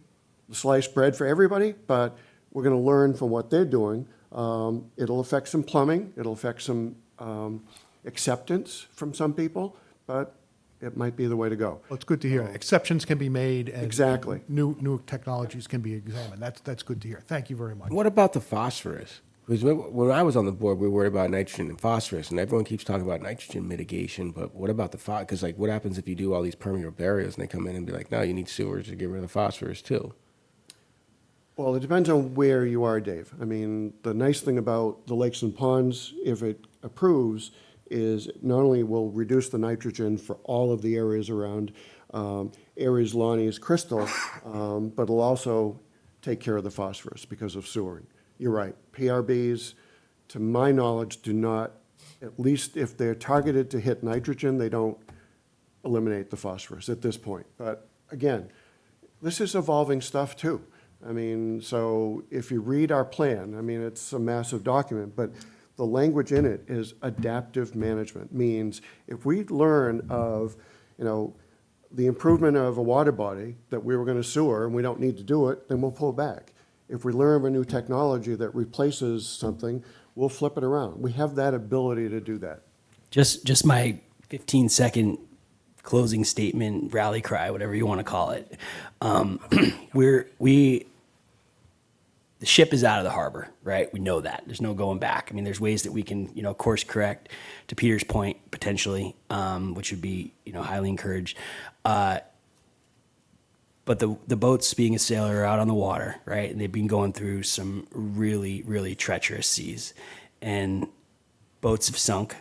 Speaker 6: the sliced bread for everybody, but we're going to learn from what they're doing. It'll affect some plumbing, it'll affect some acceptance from some people, but it might be the way to go.
Speaker 3: Well, it's good to hear. Exceptions can be made and
Speaker 6: Exactly.
Speaker 3: new technologies can be examined. That's good to hear. Thank you very much.
Speaker 5: What about the phosphorus? Because when I was on the board, we were worried about nitrogen and phosphorus, and everyone keeps talking about nitrogen mitigation, but what about the because what happens if you do all these permeable barriers and they come in and be like, no, you need sewers to get rid of the phosphorus too?
Speaker 6: Well, it depends on where you are, Dave. The nice thing about the lakes and ponds, if it approves, is not only will reduce the nitrogen for all of the areas around Aries, Lonnie's, Crystal, but it'll also take care of the phosphorus because of sewering. You're right. PRBs, to my knowledge, do not, at least if they're targeted to hit nitrogen, they don't eliminate the phosphorus at this point. But again, this is evolving stuff too. So if you read our plan, it's a massive document, but the language in it is adaptive management. Means if we learn of, the improvement of a water body that we were going to sewer and we don't need to do it, then we'll pull back. If we learn of a new technology that replaces something, we'll flip it around. We have that ability to do that.
Speaker 4: Just my 15-second closing statement, rally cry, whatever you want to call it. The ship is out of the harbor, right? We know that. There's no going back. There's ways that we can, course correct, to Peter's point, potentially, which would be, highly encouraged. But But the boats, being a sailor, are out on the water, right? And they've been going through some really, really treacherous seas. And boats have sunk.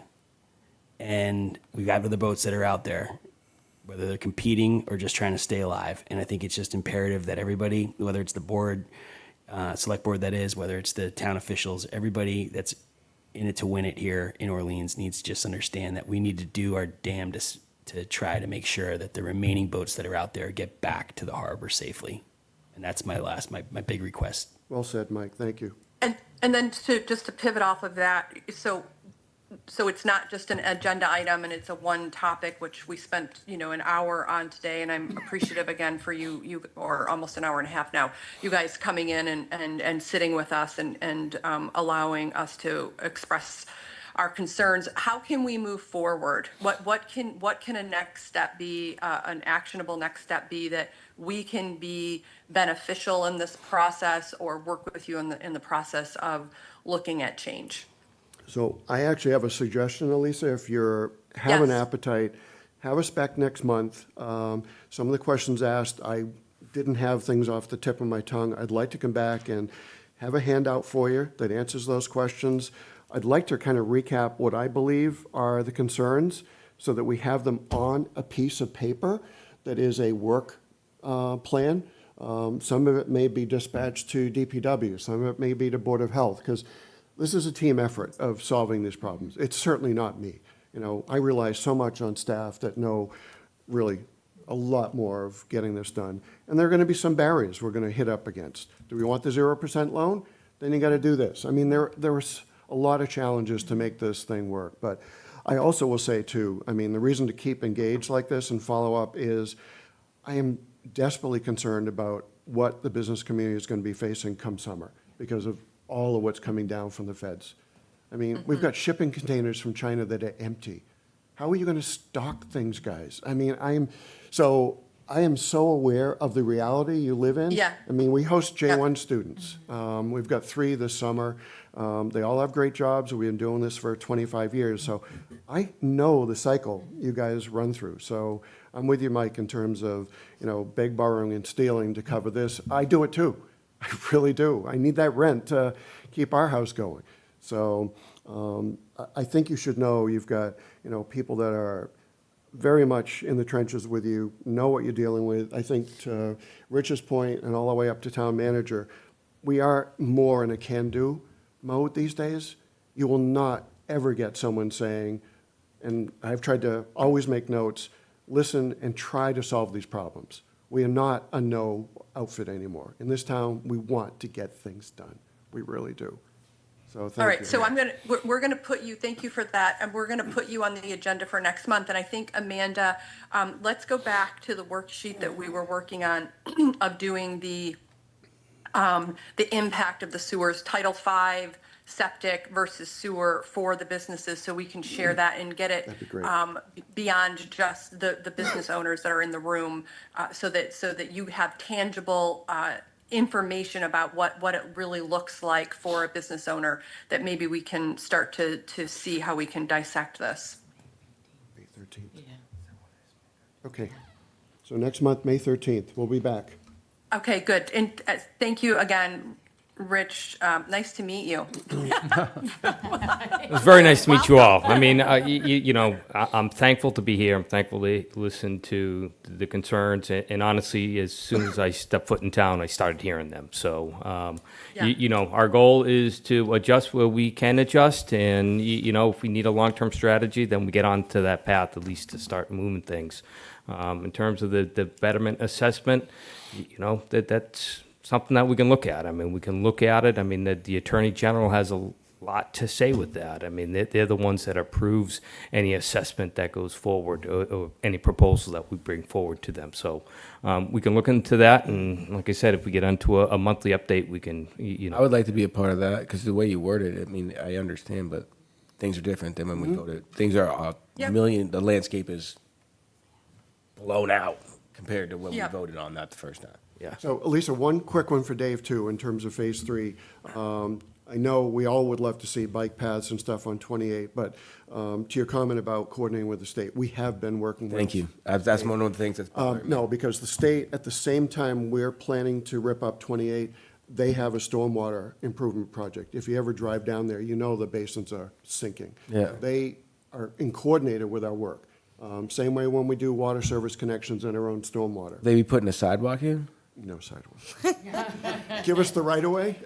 Speaker 4: And we've got other boats that are out there, whether they're competing or just trying to stay alive. And I think it's just imperative that everybody, whether it's the board, select board that is, whether it's the town officials, everybody that's in it to win it here in Orleans needs to just understand that we need to do our damnedest to try to make sure that the remaining boats that are out there get back to the harbor safely. And that's my big request.
Speaker 6: Well said, Mike, thank you.
Speaker 1: And then just to pivot off of that, so it's not just an agenda item and it's a one topic, which we spent, an hour on today, and I'm appreciative again for you, or almost an hour and a half now, you guys coming in and sitting with us and allowing us to express our concerns. How can we move forward? What can a next step be, an actionable next step be that we can be beneficial in this process or work with you in the process of looking at change?
Speaker 6: So I actually have a suggestion, Elisa, if you have an
Speaker 1: Yes.
Speaker 6: appetite, have us back next month. Some of the questions asked, I didn't have things off the tip of my tongue. I'd like to come back and have a handout for you that answers those questions. I'd like to kind of recap what I believe are the concerns so that we have them on a piece of paper that is a work plan. Some of it may be dispatched to DPW, some of it may be to Board of Health, because this is a team effort of solving these problems. It's certainly not me. I rely so much on staff that know really a lot more of getting this done. And there are going to be some barriers we're going to hit up against. Do we want the 0% loan? Then you got to do this. I mean, there was a lot of challenges to make this thing work. But I also will say too, I mean, the reason to keep engaged like this and follow up is I am desperately concerned about what the business community is going to be facing come summer because of all of what's coming down from the feds. I mean, we've got shipping containers from China that are empty. How are you going to stock things, guys? I mean, I am so aware of the reality you live in.
Speaker 1: Yeah.
Speaker 6: I mean, we host J1 students. We've got 3 this summer. They all have great jobs. We've been doing this for 25 years. So I know the cycle you guys run through. So I'm with you, Mike, in terms of, beg, borrowing, and stealing to cover this. I do it too. I really do. I need that rent to keep our house going. So I think you should know you've got, people that are very much in the trenches with you, know what you're dealing with. I think to Rich's point and all the way up to town manager, we are more in a can-do mode these days. You will not ever get someone saying, and I've tried to always make notes, listen and try to solve these problems. We are not a no outfit anymore. In this town, we want to get things done. We really do. So thank you.
Speaker 1: All right, so we're gonna put you, thank you for that, and we're gonna put you on the agenda for next month. And I think, Amanda, let's go back to the worksheet that we were working on of doing the impact of the sewers, Title V, septic versus sewer for the businesses, so we can share that and get it
Speaker 6: That'd be great.
Speaker 1: beyond just the business owners that are in the room, so that you have tangible information about what it really looks like for a business owner, that maybe we can start to see how we can dissect this.
Speaker 6: May 13th. Okay. So next month, May 13th, we'll be back.
Speaker 1: Okay, good. And thank you again, Rich. Nice to meet you.
Speaker 7: It was very nice to meet you all. I mean, I'm thankful to be here. I'm thankful to listen to the concerns. And honestly, as soon as I stepped foot in town, I started hearing them. So,
Speaker 1: Yeah.
Speaker 7: Our goal is to adjust where we can adjust. And, if we need a long-term strategy, then we get onto that path, at least to start moving things. In terms of the betterment assessment, that's something that we can look at. I mean, we can look at it. I mean, the Attorney General has a lot to say with that. I mean, they're the ones that approves any assessment that goes forward or any proposal that we bring forward to them. So we can look into that. And like I said, if we get onto a monthly update, we can,
Speaker 5: I would like to be a part of that because the way you worded it, I mean, I understand, but things are different than when we voted. Things are a
Speaker 1: Yep.
Speaker 5: million, the landscape is blown out compared to when
Speaker 1: Yep.
Speaker 5: we voted on that the first time.
Speaker 7: yeah.
Speaker 6: So Elisa, one quick one for Dave too, in terms of phase 3. I know we all would love to see bike paths and stuff on 28, but to your comment about coordinating with the state, we have been working with.
Speaker 5: Thank you. That's one of the things that's bothering me.
Speaker 6: No, because the state, at the same time we're planning to rip up 28, they have a stormwater improvement project. If you ever drive down there, you know the basins are sinking.
Speaker 5: Yeah.
Speaker 6: They are coordinated with our work. Same way when we do water service connections and our own stormwater.
Speaker 5: They be putting a sidewalk in?
Speaker 6: No sidewalks. Give us the right of way?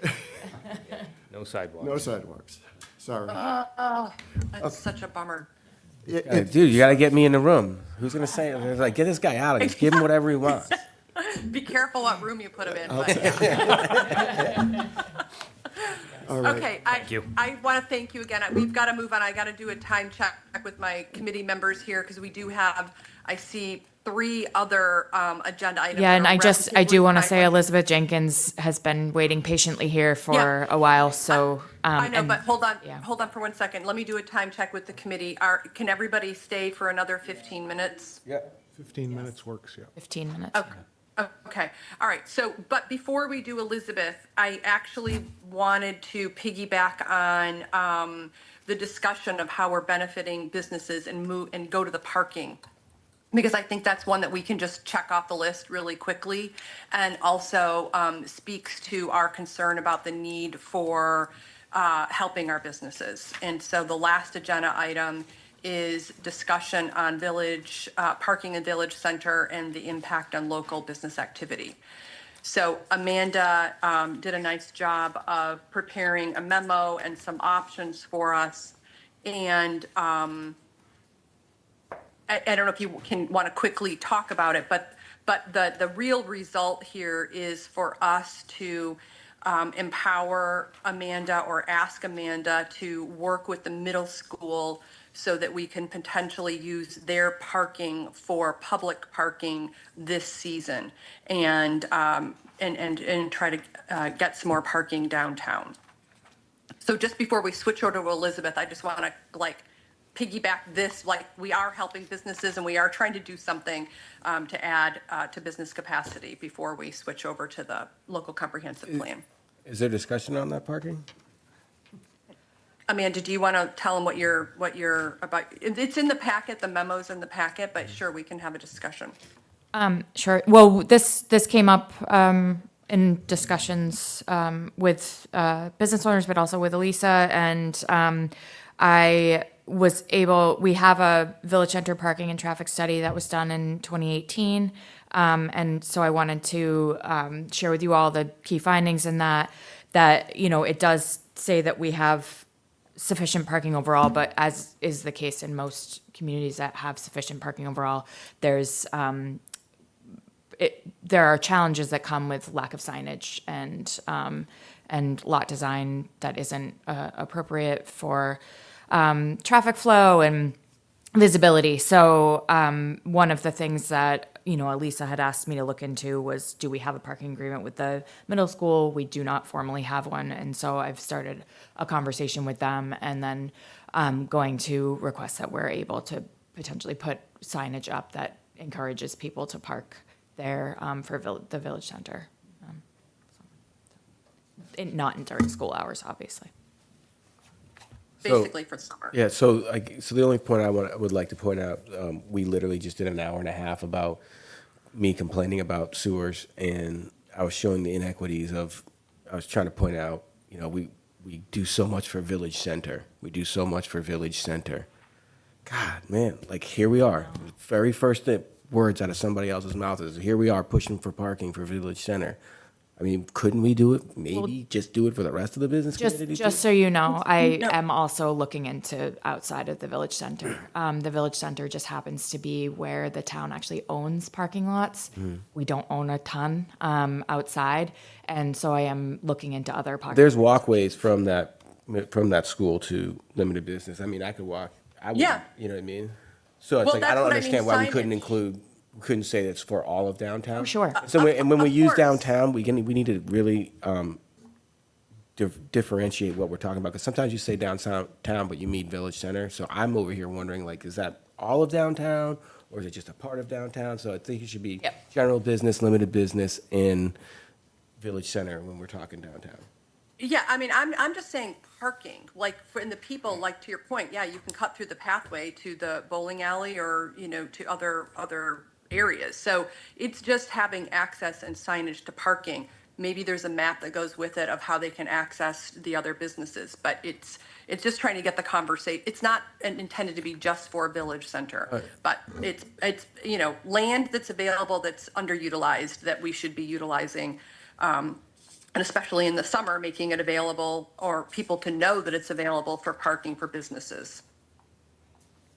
Speaker 7: No sidewalks.
Speaker 6: No sidewalks. Sorry.
Speaker 1: That's such a bummer.
Speaker 5: Dude, you gotta get me in the room. Who's gonna say it? It's like, get this guy out of here. Just give him whatever he wants.
Speaker 1: Be careful what room you put them in. But, yeah.
Speaker 6: All right.
Speaker 1: Okay,
Speaker 7: you.
Speaker 1: I want to thank you again. We've got to move on. I got to do a time check with my committee members here because we do have, I see 3 other agenda items.
Speaker 2: Yeah, and
Speaker 1: that are
Speaker 2: I do want to say
Speaker 1: relatively
Speaker 2: Elizabeth Jenkins has been waiting patiently here for a while, so.
Speaker 1: I know,
Speaker 2: and-
Speaker 1: but hold
Speaker 2: yeah.
Speaker 1: on for 1 second. Let me do a time check with the committee. Can everybody stay for another 15 minutes?
Speaker 5: Yeah.
Speaker 3: 15 minutes works, yeah.
Speaker 2: 15 minutes.
Speaker 1: Okay. Okay, all right, so, but before we do Elizabeth, I actually wanted to piggyback on the discussion of how we're benefiting businesses and go to the parking. Because I think that's one that we can just check off the list really quickly, and also speaks to our concern about the need for helping our businesses. And so the last agenda item is discussion on village, parking in Village Center and the impact on local business activity. So Amanda did a nice job of preparing a memo and some options for us. And I don't know if you want to quickly talk about it, but the real result here is for us to empower Amanda or ask Amanda to work with the middle school so that we can potentially use their parking for public parking this season and try to get some more parking downtown. So just before we switch over to Elizabeth, I just want to piggyback this, we are helping businesses and we are trying to do something to add to business capacity before we switch over to the local comprehensive plan.
Speaker 5: Is there discussion on that parking?
Speaker 1: Amanda, do you want to tell them what you're about? It's in the packet, the memo's in the packet, but sure, we can have a discussion.
Speaker 2: Sure. Well, this came up in discussions with business owners, but also with Elisa, and we have a Village Center parking and traffic study that was done in 2018. And so I wanted to share with you all the key findings in that, it does say that we have sufficient parking overall, but as is the case in most communities that have sufficient parking overall, there are challenges that come with lack of signage and lot design that isn't appropriate for traffic flow and visibility. So one of the things that Elisa had asked me to look into was, do we have a parking agreement with the middle school? We do not formally have one, and so I've started a conversation with them, and then going to request that we're able to potentially put signage up that encourages people to park there for the Village Center. Not during school hours, obviously.
Speaker 1: Basically for summer.
Speaker 5: Yeah, so the only point I would like to point out, we literally just did an hour and a half about me complaining about sewers, and I was showing the inequities I was trying to point out, we do so much for Village Center. We do so much for Village Center. God, man, here we are. Very first words out of somebody else's mouth is, here we are pushing for parking for Village Center. I mean, couldn't we do it? Maybe just do it for the rest of the business community?
Speaker 2: Just so you know, I am also looking into outside of the Village Center. The Village Center just happens to be where the town actually owns parking lots. We don't own a ton outside, and so I am looking into other parking.
Speaker 5: There's walkways from that school to limited business. I mean, I could walk.
Speaker 1: Yeah.
Speaker 5: You know what I mean? So it's
Speaker 1: Well,
Speaker 5: I
Speaker 1: that's
Speaker 5: don't
Speaker 1: what I mean,
Speaker 5: understand why we
Speaker 1: signage.
Speaker 5: couldn't say that's for all of downtown.
Speaker 2: Sure.
Speaker 5: So when we
Speaker 1: Of
Speaker 5: use
Speaker 1: course.
Speaker 5: downtown, we need to really differentiate what we're talking about, because sometimes you say downtown, but you mean Village Center. So I'm over here wondering, is that all of downtown, or is it just a part of downtown? So I think it should be
Speaker 2: Yep.
Speaker 5: general business, limited business, and Village Center when we're talking downtown.
Speaker 1: Yeah, I mean, I'm just saying parking, like for, and the people, like to your point, yeah, you can cut through the pathway to the bowling alley or, to other areas. So it's just having access and signage to parking. Maybe there's a map that goes with it of how they can access the other businesses, but it's just trying to get the conversation. It's not intended to be just for Village Center, but it's, land that's available that's underutilized that we should be utilizing. And especially in the summer, making it available or people to know that it's available for parking for businesses.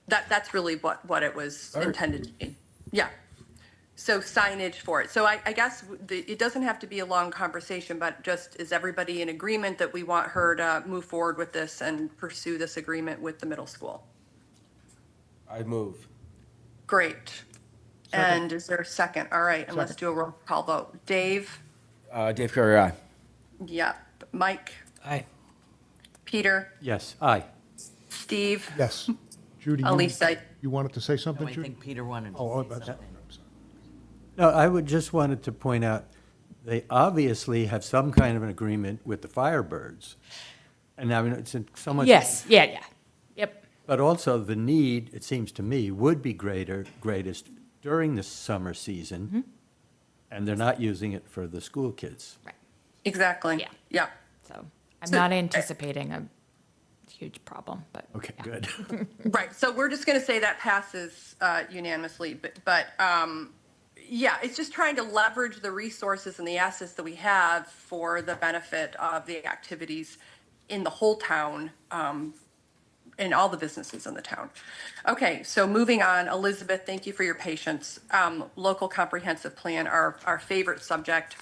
Speaker 1: That's really what it was intended to be. Yeah. So signage for it. So I guess it doesn't have to be a long conversation, but just is everybody in agreement that we want her to move forward with this and pursue this agreement with the middle school?
Speaker 5: I move.
Speaker 1: Great. And is there a second? All right, and let's do a roll call vote. Dave?
Speaker 5: Dave Curry, aye.
Speaker 1: Yep. Mike?
Speaker 4: Aye.
Speaker 1: Peter?
Speaker 9: Yes, aye.
Speaker 1: Steve?
Speaker 3: Yes. Judy,
Speaker 1: Elisa?
Speaker 3: you wanted to say
Speaker 8: No,
Speaker 3: something,
Speaker 8: I
Speaker 3: Judy?
Speaker 8: think Peter wanted to
Speaker 3: Oh,
Speaker 8: say
Speaker 3: that's,
Speaker 8: something.
Speaker 3: I'm sorry.
Speaker 9: No, I would just wanted to point out, they obviously have some kind of an agreement with the Firebirds. And I mean, it's in so much.
Speaker 2: Yes, yeah. Yep.
Speaker 9: But also the need, it seems to me, would be greatest during the summer season. And they're not using it for the school kids.
Speaker 2: Right.
Speaker 1: Exactly.
Speaker 2: Yeah.
Speaker 1: Yeah.
Speaker 2: So I'm
Speaker 1: So-
Speaker 2: not anticipating a huge problem, but.
Speaker 9: Okay,
Speaker 2: yeah.
Speaker 9: good.
Speaker 1: Right. So we're just going to say that passes unanimously. But yeah, it's just trying to leverage the resources and the assets that we have for the benefit of the activities in the whole town, and all the businesses in the town. Okay, so moving on, Elizabeth, thank you for your patience. Local comprehensive plan, our favorite subject.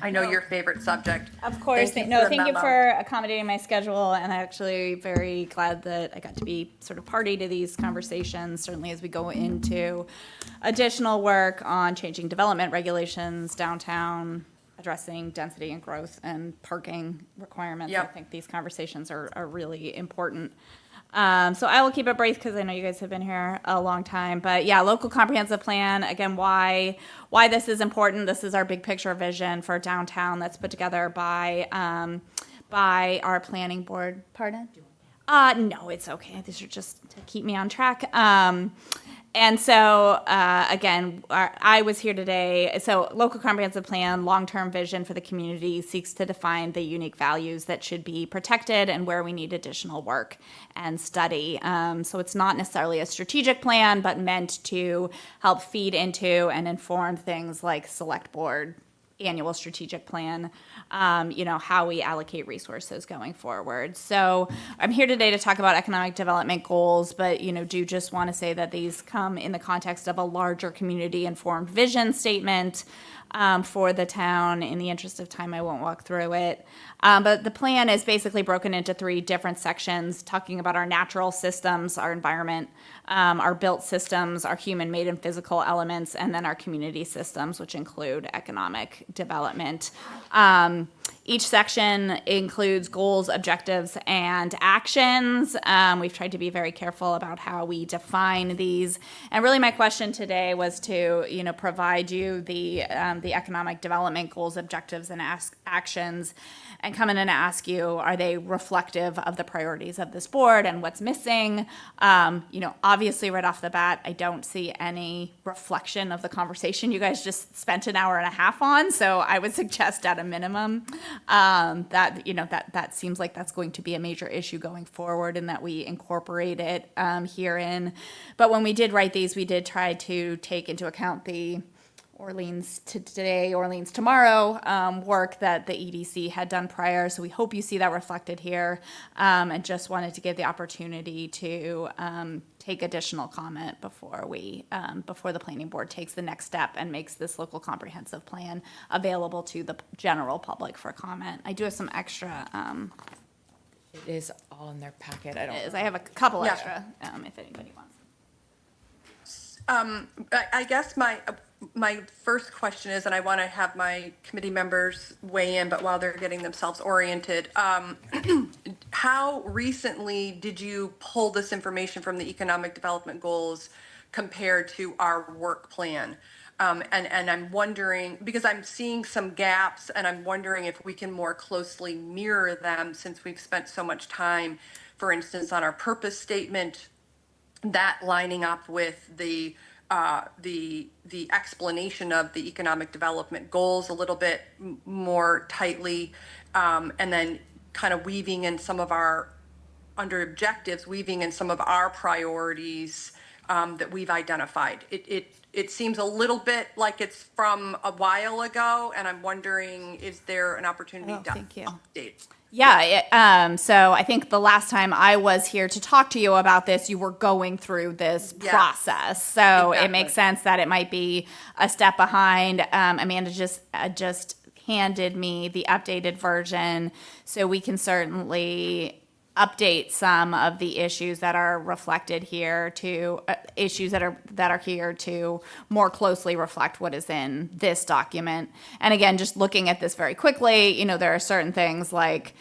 Speaker 1: I know your favorite subject.
Speaker 10: Of course.
Speaker 1: Thank you
Speaker 10: No,
Speaker 1: for the
Speaker 10: thank you
Speaker 1: memo.
Speaker 10: for accommodating my schedule, and I'm actually very glad that I got to be sort of party to these conversations, certainly as we go into additional work on changing development regulations downtown, addressing density and growth and parking requirements. I
Speaker 1: Yep.
Speaker 10: think these conversations are really important. So I will keep it brief because I know you guys have been here a long time. But yeah, local comprehensive plan, again, why this is important. This is our big picture vision for downtown that's put together by our planning board. Pardon? No, it's okay. These are just to keep me on track. And so, again, I was here today. So, local comprehensive plan, long-term vision for the community seeks to define the unique values that should be protected and where we need additional work and study. So, it's not necessarily a strategic plan, but meant to help feed into and inform things like select board annual strategic plan, how we allocate resources going forward. So I'm here today to talk about economic development goals, but, do just want to say that these come in the context of a larger community-informed vision statement for the town. In the interest of time, I won't walk through it. But the plan is basically broken into 3 different sections, talking about our natural systems, our environment, our built systems, our human-made and physical elements, and then our community systems, which include economic development. Each section includes goals, objectives, and actions. We've tried to be very careful about how we define these. And really my question today was to, provide you the economic development goals, objectives, and actions, and come in and ask you, are they reflective of the priorities of this board and what's missing? Obviously right off the bat, I don't see any reflection of the conversation you guys just spent an hour and a half on. So I would suggest at a minimum that seems like that's going to be a major issue going forward and that we incorporate it herein. But when we did write these, we did try to take into account the Orleans today, Orleans tomorrow work that the EDC had done prior. So we hope you see that reflected here, and just wanted to give the opportunity to take additional comment before the planning board takes the next step and makes this local comprehensive plan available to the general public for comment. I do have some extra.
Speaker 2: It is all in their packet. I don't.
Speaker 10: I have a couple
Speaker 1: Yeah.
Speaker 10: extra if anybody wants.
Speaker 1: I guess my first question is, and I want to have my committee members weigh in, but while they're getting themselves oriented, how recently did you pull this information from the economic development goals compared to our work plan? And I'm wondering, because I'm seeing some gaps, and I'm wondering if we can more closely mirror them since we've spent so much time, for instance, on our purpose statement, that lining up with the explanation of the economic development goals a little bit more tightly, and then kind of weaving in some of our under objectives, weaving in some of our priorities that we've identified. It seems a little bit like it's from a while ago, and I'm wondering, is there an opportunity
Speaker 10: Oh,
Speaker 1: to
Speaker 10: thank you.
Speaker 1: update?
Speaker 10: Yeah, so I think the last time I was here to talk to you about this, you were going through this
Speaker 1: Yes.
Speaker 10: process. So it makes
Speaker 1: Exactly.
Speaker 10: sense that it might be a step behind. Amanda just handed me the updated version, so we can certainly update some of the issues that are reflected here to issues that are here to more closely reflect what is in this document. And again, just looking at this very quickly, there are certain things like,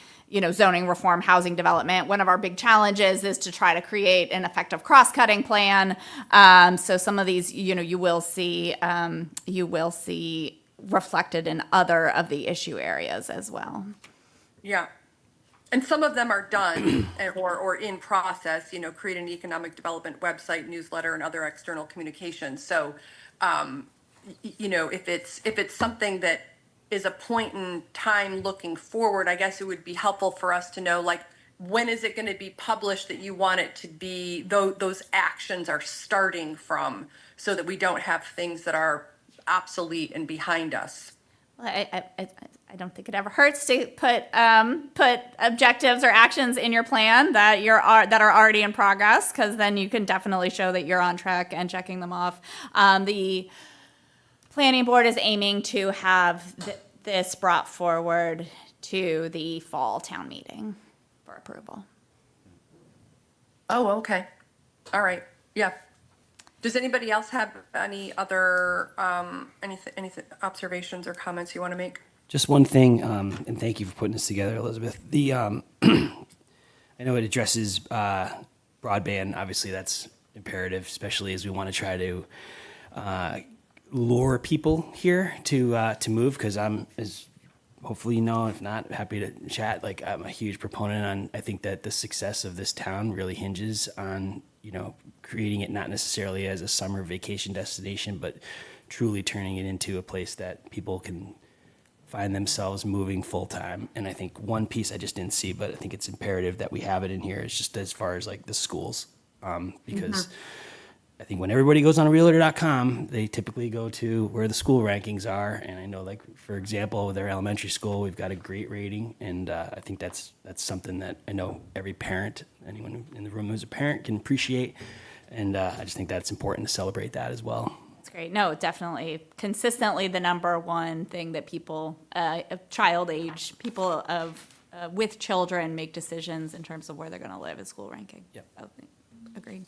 Speaker 10: zoning reform, housing development. One of our big challenges is to try to create an effective cross-cutting plan. So some of these, you will see reflected in other of the issue areas as well.
Speaker 1: Yeah. And some of them are done or in process, create an economic development website, newsletter, and other external communications. So, if it's something that is a point in time looking forward, I guess it would be helpful for us to know, like, when is it going to be published that you want it to be, those actions are starting from, so that we don't have things that are obsolete and behind us.
Speaker 10: Well, I don't think it ever hurts to put objectives or actions in your plan that are already in progress, because then you can definitely show that you're on track and checking them off. The planning board is aiming to have this brought forward to the fall town meeting for approval.
Speaker 1: Oh, okay. All right. Yeah. Does anybody else have any other, any observations or comments you want to make?
Speaker 4: Just one thing, and thank you for putting this together, Elizabeth. I know it addresses broadband. Obviously, that's imperative, especially as we want to try to lure people here to move. Because I'm, as hopefully you know, if not, happy to chat. Like, I'm a huge proponent on. I think that the success of this town really hinges on creating it not necessarily as a summer vacation destination, but truly turning it into a place that people can find themselves moving full time. And I think one piece I just didn't see, but I think it's imperative that we have it in here, is just as far as like the schools. Because I think when everybody goes on realtor.com, they typically go to where the school rankings are. And I know, like, for example, with our elementary school, we've got a great rating. And I think that's something that I know every parent, anyone in the room who's a parent, can appreciate. And I just think that's important to celebrate that as well.
Speaker 10: That's great. No, definitely. Consistently the number one thing that people, of child age, people with children make decisions in terms of where they're going to live is school ranking.
Speaker 4: Yep.
Speaker 10: Oh, agreed.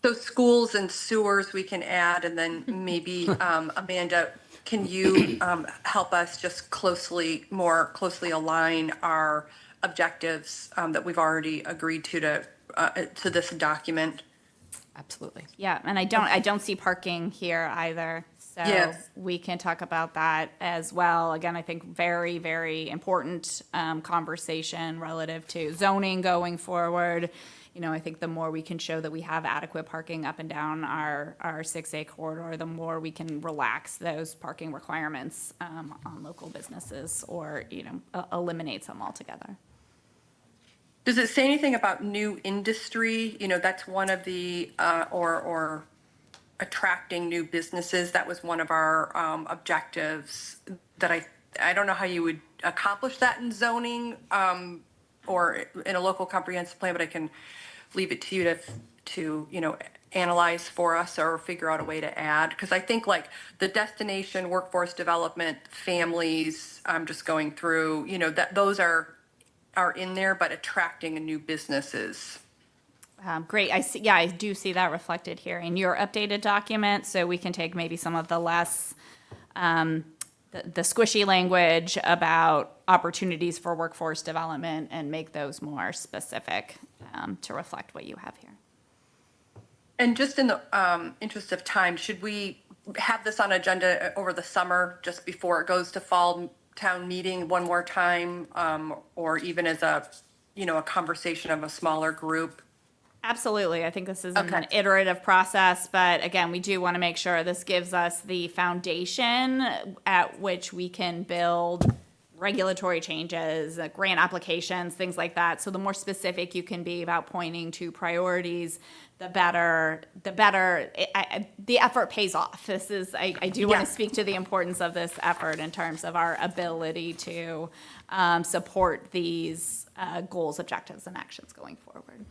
Speaker 1: So schools and sewers we can add, and then maybe, Amanda, can you help us just more closely align our objectives that we've already agreed to this document?
Speaker 2: Absolutely.
Speaker 10: Yeah, and I don't see parking here either. So
Speaker 1: Yes.
Speaker 10: we can talk about that as well. Again, I think very, very important conversation relative to zoning going forward. I think the more we can show that we have adequate parking up and down our 6A corridor, the more we can relax those parking requirements on local businesses, or, eliminate some altogether.
Speaker 1: Does it say anything about new industry? That's one of the, or attracting new businesses. That was one of our objectives that I don't know how you would accomplish that in zoning or in a local comprehensive plan, but I can leave it to you to analyze for us or figure out a way to add. Because I think, like, the destination, workforce development, families, I'm just going through, that those are in there, but attracting new businesses.
Speaker 10: Great. I do see that reflected here in your updated document. So we can take maybe some of the less, the squishy language about opportunities for workforce development and make those more specific to reflect what you have here.
Speaker 1: And just in the interest of time, should we have this on agenda over the summer, just before it goes to fall town meeting one more time? Or even as a, a conversation of a smaller group?
Speaker 10: Absolutely. I think this is an
Speaker 1: Okay.
Speaker 10: iterative process, but again, we do want to make sure this gives us the foundation at which we can build regulatory changes, grant applications, things like that. So the more specific you can be about pointing to priorities, the better. The effort pays off. I do want
Speaker 1: Yeah.
Speaker 10: to speak to the importance of this effort in terms of our ability to support these goals, objectives, and actions going forward.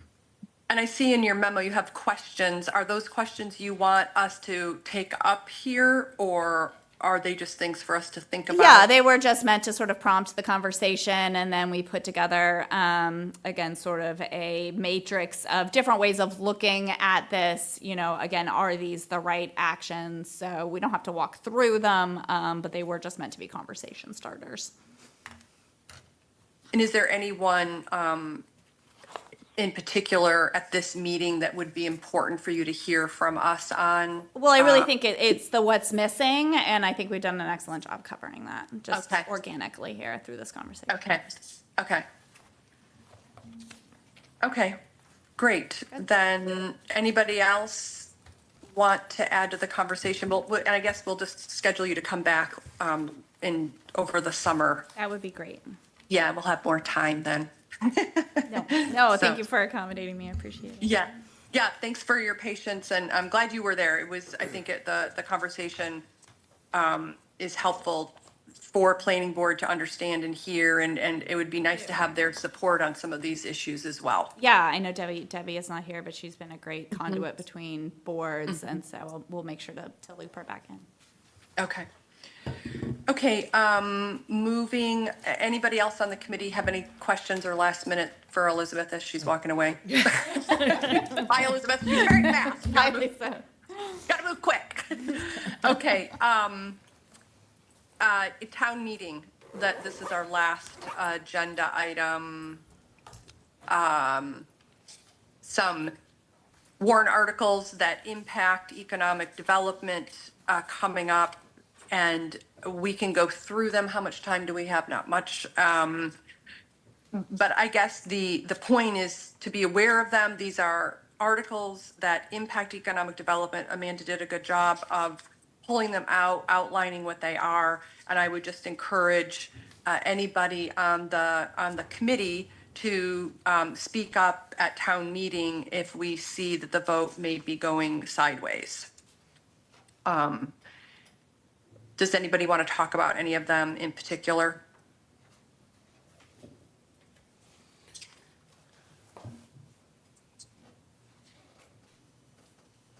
Speaker 1: And I see in your memo you have questions. Are those questions you want us to take up here, or are they just things for us to think about?
Speaker 10: Yeah, they were just meant to sort of prompt the conversation, and then we put together, again, sort of a matrix of different ways of looking at this. Again, are these the right actions? So we don't have to walk through them, but they were just meant to be conversation starters.
Speaker 1: And is there anyone in particular at this meeting that would be important for you to hear from us on?
Speaker 10: Well, I really think it's the what's missing, and I think we've done an excellent job covering that, just
Speaker 1: Okay.
Speaker 10: organically here through this conversation.
Speaker 1: Okay, great. Then anybody else want to add to the conversation? And I guess we'll just schedule you to come back over the summer.
Speaker 10: That would be great.
Speaker 1: Yeah, we'll have more time then.
Speaker 10: No,
Speaker 1: So-
Speaker 10: thank you for accommodating me. I appreciate it.
Speaker 1: Yeah, yeah, thanks for your patience, and I'm glad you were there. It was, I think, the conversation is helpful for planning board to understand and hear, and it would be nice to have their support on some of these issues as well.
Speaker 10: Yeah, I know Debbie is not here, but she's been a great conduit between boards, and so we'll make sure to loop her back in.
Speaker 1: Okay. Okay, anybody else on the committee have any questions or last minute for Elizabeth as she's walking away? Bye, Elizabeth, you're very fast. Gotta move quick. Okay, town meeting, this is our last agenda item. Some warrant articles that impact economic development coming up, and we can go through them. How much time do we have? Not much. But I guess the point is to be aware of them. These are articles that impact economic development. Amanda did a good job of pulling them out, outlining what they are, and I would just encourage anybody on the committee to speak up at town meeting if we see that the vote may be going sideways. Does anybody want to talk about any of them in particular?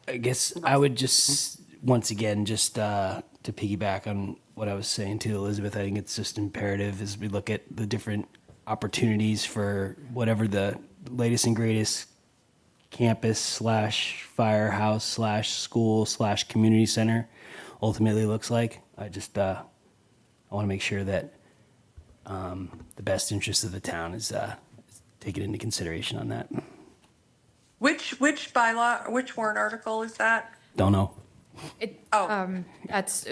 Speaker 4: I guess I would just, once again, just to piggyback on what I was saying to Elizabeth, I think it's just imperative as we look at the different opportunities for whatever the latest and greatest campus / firehouse / school / community center ultimately looks like. I want to make sure that the best interest of the town is taken into consideration on that.
Speaker 1: Which bylaw, which warrant article is that?
Speaker 4: Don't know.
Speaker 2: That's,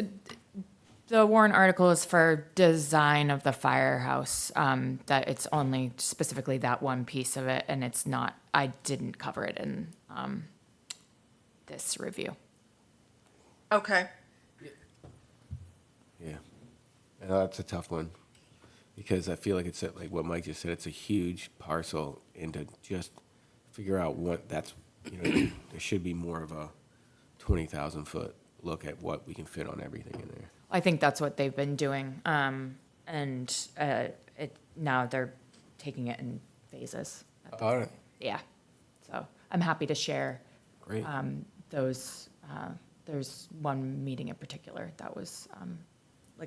Speaker 2: the warrant article is for design of the firehouse, that it's only specifically that one piece of it, and it's not, I didn't cover it in this review.
Speaker 1: Okay.
Speaker 5: Yeah, that's a tough one, because I feel like it's like what Mike just said, it's a huge parcel, and to just figure out what that's, there should be more of a 20,000 foot look at what we can fit on everything in there.
Speaker 2: I think that's what they've been doing, now they're taking it in phases.
Speaker 5: All right.
Speaker 2: Yeah, so I'm happy to share
Speaker 5: Great.
Speaker 2: those. There's one meeting in particular that was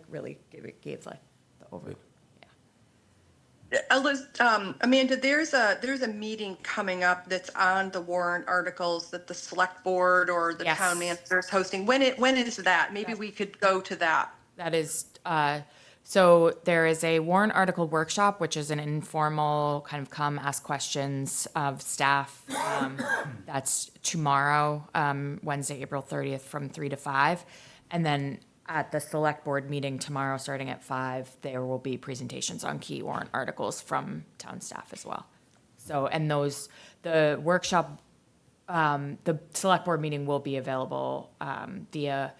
Speaker 2: really gave the overview.
Speaker 1: Amanda, there's a meeting coming up that's on the warrant articles that the select board or the
Speaker 2: Yes.
Speaker 1: town manager is hosting. When is that? Maybe we could go to that.
Speaker 2: That is So there is a warrant article workshop, which is an informal kind of come ask questions of staff. That's tomorrow, Wednesday, April 30th, from 3 to 5. And then at the select board meeting tomorrow, starting at 5, there will be presentations on key warrant articles from town staff as well. So, and the workshop, the select board meeting will be available via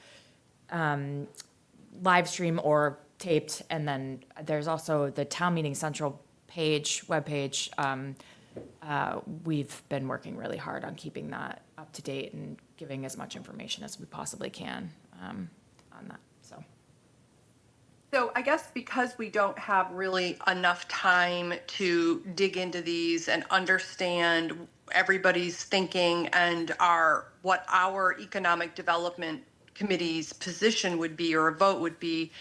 Speaker 2: live stream or taped, and then there's also the town meeting central webpage. We've been working really hard on keeping that up to date and giving as much information as we possibly can on that.
Speaker 1: So I guess because we don't have really enough time to dig into these and understand everybody's thinking and what our economic development committee's position would be or a vote would be,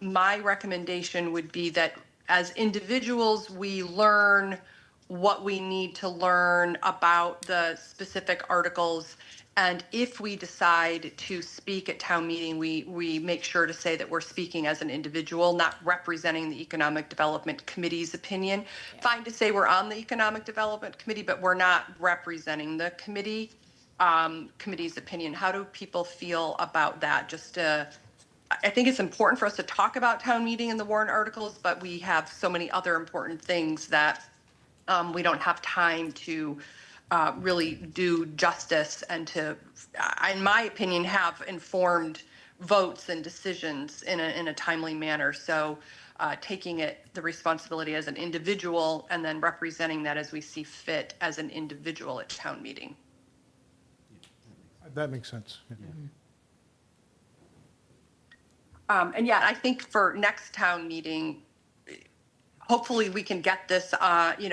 Speaker 1: my recommendation would be that as individuals, we learn what we need to learn about the specific articles. And if we decide to speak at town meeting, we make sure to say that we're speaking as an individual, not representing the Economic Development Committee's opinion. Fine to say we're on the Economic Development Committee, but we're not representing the committee's opinion. How do people feel about that? I think it's important for us to talk about town meeting and the warrant articles, but we have so many other important things that we don't have time to really do justice and to, in my opinion, have informed votes and decisions in a timely manner. So taking the responsibility as an individual and then representing that as we see fit as an individual at town meeting.
Speaker 3: That makes sense. Yeah.
Speaker 1: And yeah, I think for next town meeting, hopefully we can get this,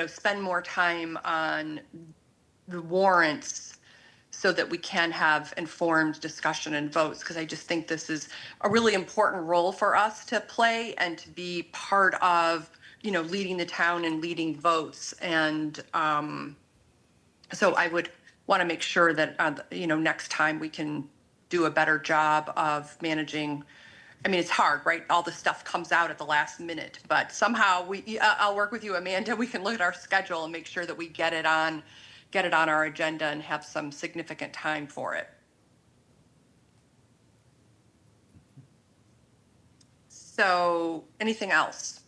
Speaker 1: spend more time on the warrants so that we can have informed discussion and votes, because I just think this is a really important role for us to play and to be part of, leading the town and leading votes. And so I would want to make sure that, next time we can do a better job of managing. I mean, it's hard, right? All this stuff comes out at the last minute, but somehow I'll work with you, Amanda. We can look at our schedule and make sure that we get it on our agenda and have some significant time for it. So anything else?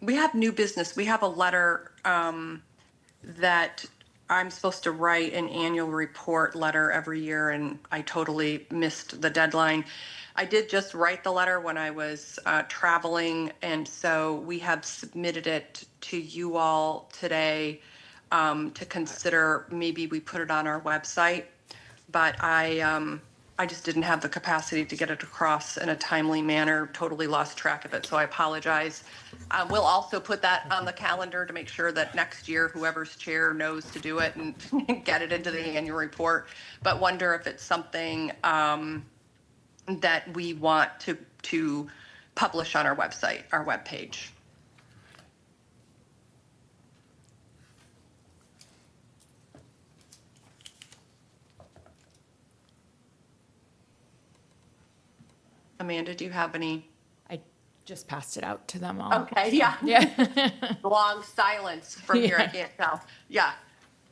Speaker 1: We have new business. We have a letter that I'm supposed to write an annual report letter every year, and I totally missed the deadline. I did just write the letter when I was traveling, and so we have submitted it to you all today to consider. Maybe we put it on our website, but I just didn't have the capacity to get it across in a timely manner, totally lost track of it, so I apologize. We'll also put that on the calendar to make sure that next year, whoever's chair knows to do it and get it into the annual report, but wonder if it's something that we want to publish on our website, our webpage. Amanda, do you have any?
Speaker 2: I just passed it out to them all.
Speaker 1: Okay, yeah.
Speaker 2: Yeah.
Speaker 1: Long silence from here, I can't tell. Yeah.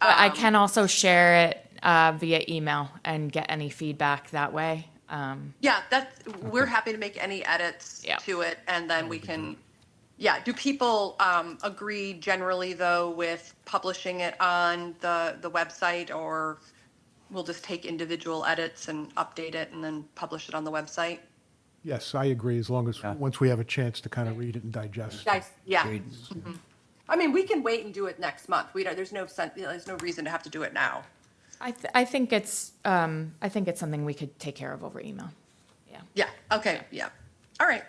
Speaker 2: But I can also share it via email and get any feedback that way.
Speaker 1: Yeah, we're happy to make any edits
Speaker 2: Yeah.
Speaker 1: to it, and then we can, do people agree generally, though, with publishing it on the website, or we'll just take individual edits and update it and then publish it on the website?
Speaker 3: Yes, I agree, as long as, once we have a chance to kind of read it and digest.
Speaker 1: Guys, yeah.
Speaker 4: Agreed.
Speaker 1: I mean, we can wait and do it next month. There's no sense, there's no reason to have to do it now.
Speaker 2: I think it's something we could take care of over email. Yeah.
Speaker 1: Yeah, okay, yeah. All right.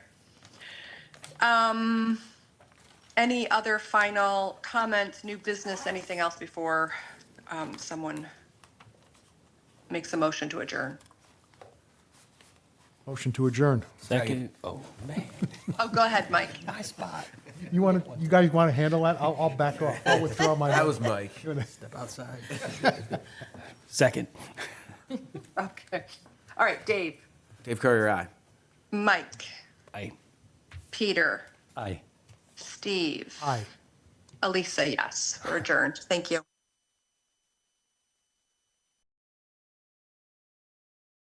Speaker 1: Any other final comments, new business, anything else before someone makes a motion to adjourn?
Speaker 3: Motion to adjourn.
Speaker 4: Second. Oh, man.
Speaker 1: Oh, go ahead, Mike.
Speaker 4: Nice spot.
Speaker 3: You guys want to handle that? I'll back off. I'll withdraw my.
Speaker 5: That was Mike.
Speaker 4: Step outside. Second.
Speaker 1: Okay. All right, Dave,
Speaker 5: Dave Courier, aye.
Speaker 1: Mike,
Speaker 4: I
Speaker 1: Peter,
Speaker 9: Aye.
Speaker 1: Steve.
Speaker 3: Aye.
Speaker 1: Elisa, yes. We're adjourned. Thank you.